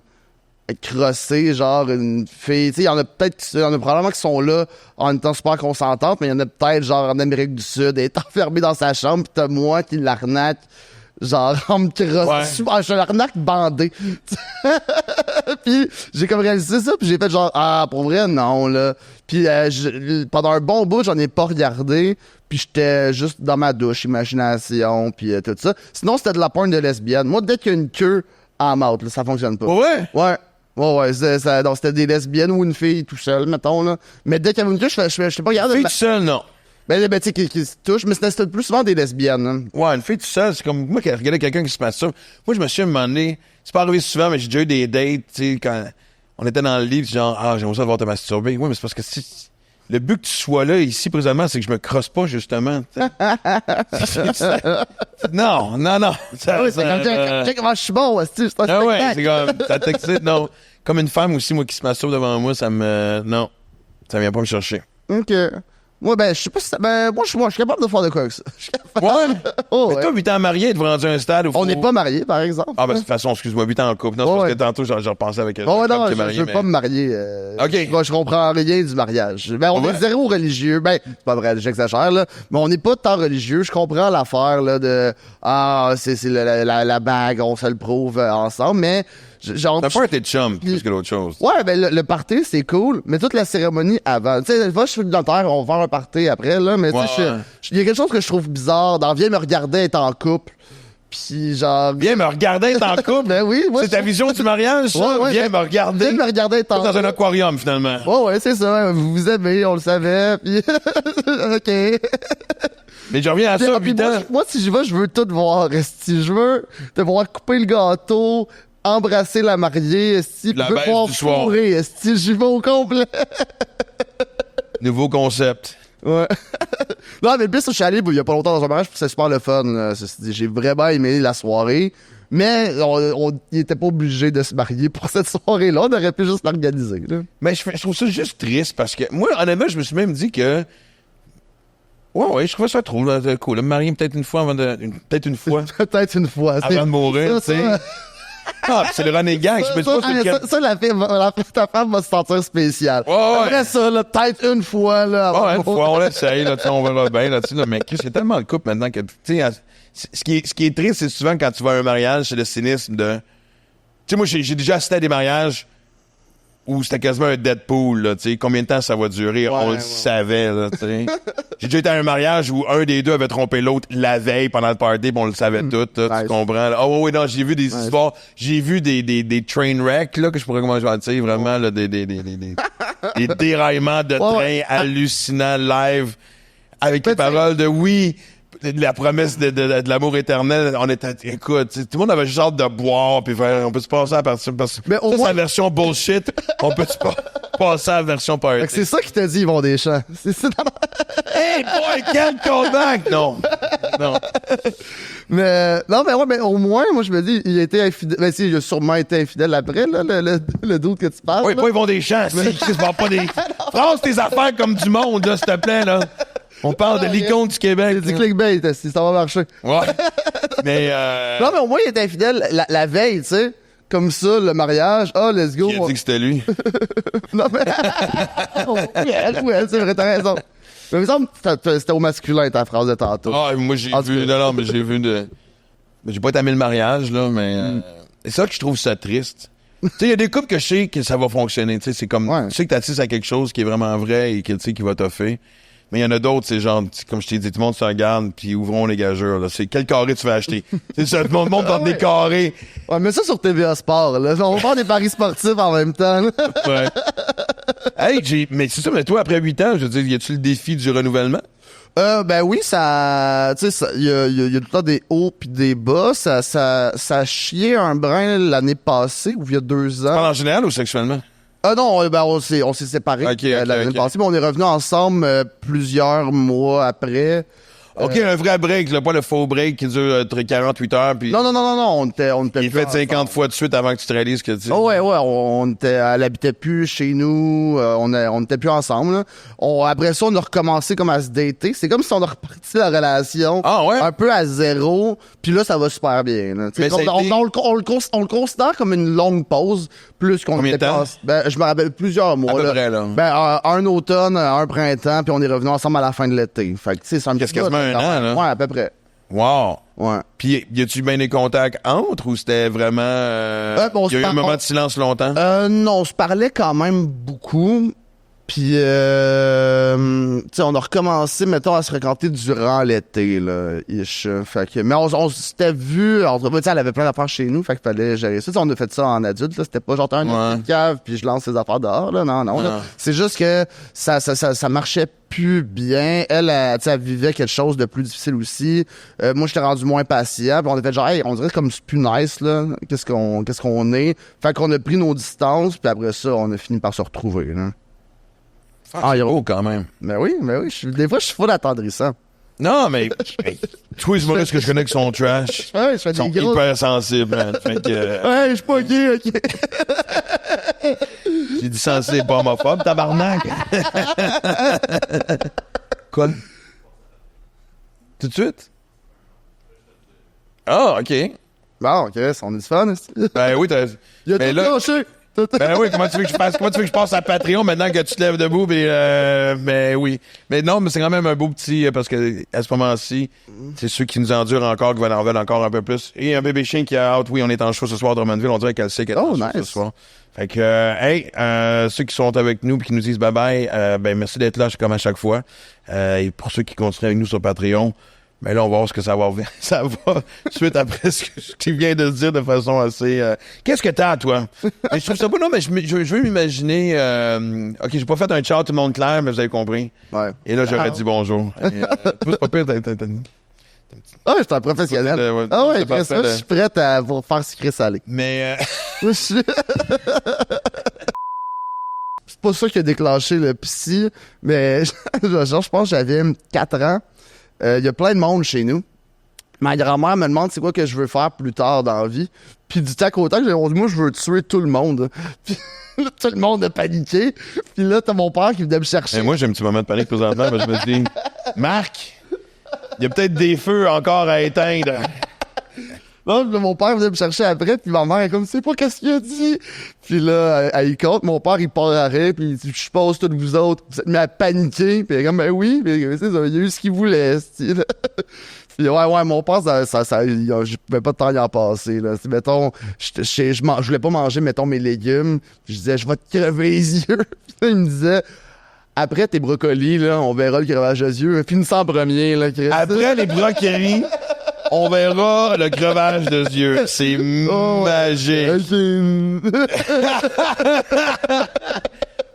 crosser genre une fille, tu sais, il y en a probablement qui sont là en étant super consentantes, mais il y en a peut-être genre en Amérique du Sud, elle est enfermée dans sa chambre, pis t'as moi qui l'arnaque genre en me crossant, je l'arnaque bandé. Puis j'ai comme réalisé ça, puis j'ai fait genre pour vrai non là. Puis pendant un bon bout, j'en ai pas regardé, puis j'étais juste dans ma douche, imagination, puis tout ça. Sinon c'était de la porn de lesbienne. Moi dès qu'il y a une queue en mouth, là, ça fonctionne pas. Ouais? Ouais. Ouais, donc c'était des lesbiennes ou une fille tout seul, mettons, là. Mais dès qu'il y avait une touche, je sais pas, regarde. Une fille tout seul, non. Ben, tu sais, qui se touche, mais c'était plus souvent des lesbiennes, hein. Ouais, une fille tout seul, c'est comme moi qui regardais quelqu'un qui se masturbe. Moi, je me suis à un moment donné, c'est pas arrivé souvent, mais j'ai déjà eu des dates, tu sais, quand on était dans le lit, genre, j'aimerais ça de voir te masturber. Ouais, mais c'est parce que le but que tu sois là, ici, présentement, c'est que je me crosse pas, justement. Non. C'est comme, check comment je suis bon, c'est un ouais, spectacle. c'est comme, ça t'excite, non. Comme une femme aussi, moi, qui se masturbe devant moi, non, ça vient pas me chercher. OK. Moi, ben, je sais pas si ça, ben, moi, je suis capable de faire de quoi avec ça. Ouais. Oh, Mais toi, 8 ans marié, être rendu à un stade où on n'est pas mariés, par exemple. Ah, ben, de toute façon, excuse-moi, 8 ans en couple. Non, c'est parce que tantôt, j'ai repensé avec elle. Oh, non, je veux pas me marier. OK. Moi, je comprends rien du mariage. Ben, on est zéro religieux. Ben, c'est pas vrai, j'exagère, là. Mais on n'est pas tant religieux. Je comprends l'affaire, là, de, c'est la bague, on se le prouve ensemble, mais, genre. T'as pas été de chum, plus que l'autre chose. Ouais, ben, le party, c'est cool, mais toute la cérémonie avant. Tu sais, je suis le notaire, on va faire un party après, là, mais tu sais, il y a quelque chose que je trouve bizarre. Viens me regarder être en couple. Pis genre. Viens me regarder être en couple. Ben oui, moi. C'est ta vision du mariage, ça? Ouais, Viens me regarder. Viens me regarder être en couple. Dans un aquarium, finalement. Ouais, c'est ça. Vous vous aimez, on le savait. Pis. OK. Mais je reviens à ça, putain. Moi, si je vais, je veux tout voir. Si je veux te voir couper le gâteau, embrasser la mariée, si La je veux baisse voir du soir. fourrer, si j'y vais au complet. Nouveau concept. Ouais. Non, mais le plus, je suis allé il y a pas longtemps dans un mariage, puis c'est super le fun. J'ai vraiment aimé la soirée. Mais il était pas obligé de se marier pour cette soirée-là. On aurait pu juste l'organiser. Là. Mais je trouve ça juste triste parce que moi, honnêtement, je me suis même dit que. Ouais, je trouvais ça trop cool. Me marier peut-être une fois avant de. Peut-être une fois. Peut-être une fois. Avant de mourir, tu sais. Ah, c'est le running gang. Je me dis pas ta femme va se sentir spéciale. Ouais. Après ça, là, peut-être une fois, là. Ouais, une fois, on l'essaye, là, on verra bien, là, tu sais, là, mais Chris, il y a tellement de couples maintenant que, tu sais, ce qui est triste, c'est souvent quand tu vas à un mariage, c'est le cynisme de, tu sais, moi, j'ai déjà assisté à des mariages où c'était quasiment un Deadpool, là, tu sais, combien de temps ça va durer, on le savait, là, tu sais. J'ai déjà été à un mariage où un des deux avait trompé l'autre la veille pendant le party, pis on le savait tout, là, tu comprends, là. Oh, oui, non, j'ai vu des histoires, j'ai vu des train wrecks, là, que je pourrais comment je vais dire, vraiment, là, des déraillements de train hallucinants live, avec les paroles de oui, la promesse de l'amour éternel, on était, écoute, tout le monde avait juste hâte de boire, puis on peut se passer à partir, parce que ça, c'est la version bullshit, on peut se passer à la version party. C'est ça qui t'a dit, ils vont des champs. C'est ça. Hey boy, quel callback! Non. Mais au moins, moi, je me dis, il a été infidèle. Ben, si, il a sûrement été infidèle après, là, le doute que tu parles. Oui, pas ils vont des champs, c'est pas des. France tes affaires comme du monde, là, s'il te plaît, là. On parle de l'icône du Québec. C'est du clickbait, si ça va marcher. Ouais. Mais Non, mais au moins, il était infidèle la veille, tu sais. Comme ça, le mariage. Let's go. Il a dit que c'était lui. Non, mais. oui, c'est vrai, t'as raison. Mais il me semble que c'était au masculin, ta phrase de tantôt. Moi, j'ai vu. Non, mais j'ai vu de. J'ai pas aimé le mariage, là, mais. C'est ça que je trouve ça triste. Tu sais, il y a des couples que je sais que ça va fonctionner. Tu sais, c'est comme. Tu sais que t'assises à quelque chose qui est vraiment vrai et que tu sais qui va t'offrir. Mais il y en a d'autres, c'est genre, comme je t'ai dit, tout le monde se regarde, puis ouvrons les gageures, là. C'est quel carré tu vas acheter? C'est ça, tout le monde donne des carrés. Ouais, mais ça sur TVA Sport, là. On va faire des paris sportifs en même temps, là. Ouais. Hey, mais c'est ça, mais toi, après 8 ans, je veux dire, y a-tu le défi du renouvellement? Ben oui, ça, tu sais, il y a tout le temps des hauts puis des bas. Ça a chié un brin l'année passée, ou il y a 2 ans. En général ou sexuellement? Non, on s'est séparés l'année passée, mais on est revenus ensemble plusieurs mois après. OK, un vrai break, là, pas le faux break qui dure 48 heures. Puis Non, on était il fait 50 fois de suite avant que tu te réalises que tu... Oh ouais, elle habitait plus chez nous, on était plus ensemble, là. Après ça, on a recommencé comme à se dater. C'est comme si on a reparti la relation un peu à zéro, puis là, ça va super bien, là. Mais on le considère comme une longue pause, plus qu'on Combien de temps? Je me rappelle plusieurs mois, à peu près, là. Ben, un automne, un printemps, puis on est revenus ensemble à la fin de l'été. Fait que, tu sais, ça me Qu'est-ce quasiment un an, là? Ouais, à peu près. Wow! Ouais. Puis, y a-tu bien des contacts entre ou c'était vraiment... y a eu un moment de silence longtemps? Non, on se parlait quand même beaucoup. Puis, tu sais, on a recommencé, mettons, à se fréquenter durant l'été, là, ish. Fait que, mais on s'était vu, tu sais, elle avait plein d'affaires chez nous, fait qu'il fallait gérer ça. T'sais, on a fait ça en adulte, là. C'était pas genre un cave, puis je lance ses affaires dehors, là. Non. Là. C'est juste que ça marchait plus bien. Elle, tu sais, elle vivait quelque chose de plus difficile aussi. Moi, j'étais rendu moins patient. Puis on a fait genre, hey, on dirait comme c'est plus nice, là. Qu'est-ce qu'on est? Fait qu'on a pris nos distances, puis après ça, on a fini par se retrouver, là. C'est beau quand même. Mais oui. Des fois, je suis full attendrissant. Non, mais tous les humoristes que je connais qui sont trash Ouais, je fais sont des gros... hyper sensibles. Hein. Fait que, Ouais, je suis pas gay, OK. j'ai dit sensible, pas homophobe, tabarnak. Quoi? Tout de suite? Ah, OK. Bon, OK, on est du fun. Ben oui, t'as... Il a mais tout là... lâché. Ben oui, comment tu veux que je fasse? Comment tu veux que je passe à Patreon maintenant que tu te lèves debout? Ben oui. Mais non, mais c'est quand même un beau petit, parce que à ce moment-ci, c'est ceux qui nous endurent encore, qui en veulent encore un peu plus. Et un bébé chien qui a hâte, oui, on est en show ce soir à Drummondville, on dirait qu'elle sait qu'elle est en show ce soir. Fait que, ceux qui sont avec nous et qui nous disent bye-bye, ben merci d'être là comme à chaque fois. Et pour ceux qui continuent avec nous sur Patreon, mais là, on va voir ce que ça va suite après ce que tu viens de dire de façon assez... Qu'est-ce que t'as, toi? Mais je trouve ça pas... Non, mais je veux m'imaginer... OK, j'ai pas fait un chat tout le monde clair, mais vous avez compris. Ouais. Et là, j'aurais dit bonjour. C'est pas pire, Ah, je suis un professionnel. Après ça, je suis prête à vous faire sucré salé. Mais... C'est pas ça qui a déclenché le psy, mais genre, je pense que j'avais 4 ans. Il y a plein de monde chez nous. Ma grand-mère me demande c'est quoi que je veux faire plus tard dans la vie. Puis du tac au tac, j'ai dit, moi, je veux tuer tout le monde. Puis là, tout le monde a paniqué. Puis là, t'as mon père qui venait me chercher. Mais moi, j'ai un petit moment de panique présentement. Je me dis, Marc, il y a peut-être des feux encore à éteindre. Non, mon père venait me chercher après, puis ma mère est comme, c'est pas qu'est-ce qu'il a dit. Puis là, elle y compte, mon père, il part arrêt, puis il dit, je suppose tous vous autres, vous êtes mis à paniquer. Puis elle est comme, ben oui, mais il y a eu ce qu'il voulait, style. Puis ouais, mon père, je pouvais pas de temps y en passer, là. Si, mettons, je voulais pas manger, mettons, mes légumes. Je disais, je vais te crever les yeux. Puis là, il me disait, après tes brocolis, là, on verra le crevage des yeux. Finissant en premier, là. Après les brocolis, on verra le crevage de yeux. C'est magique.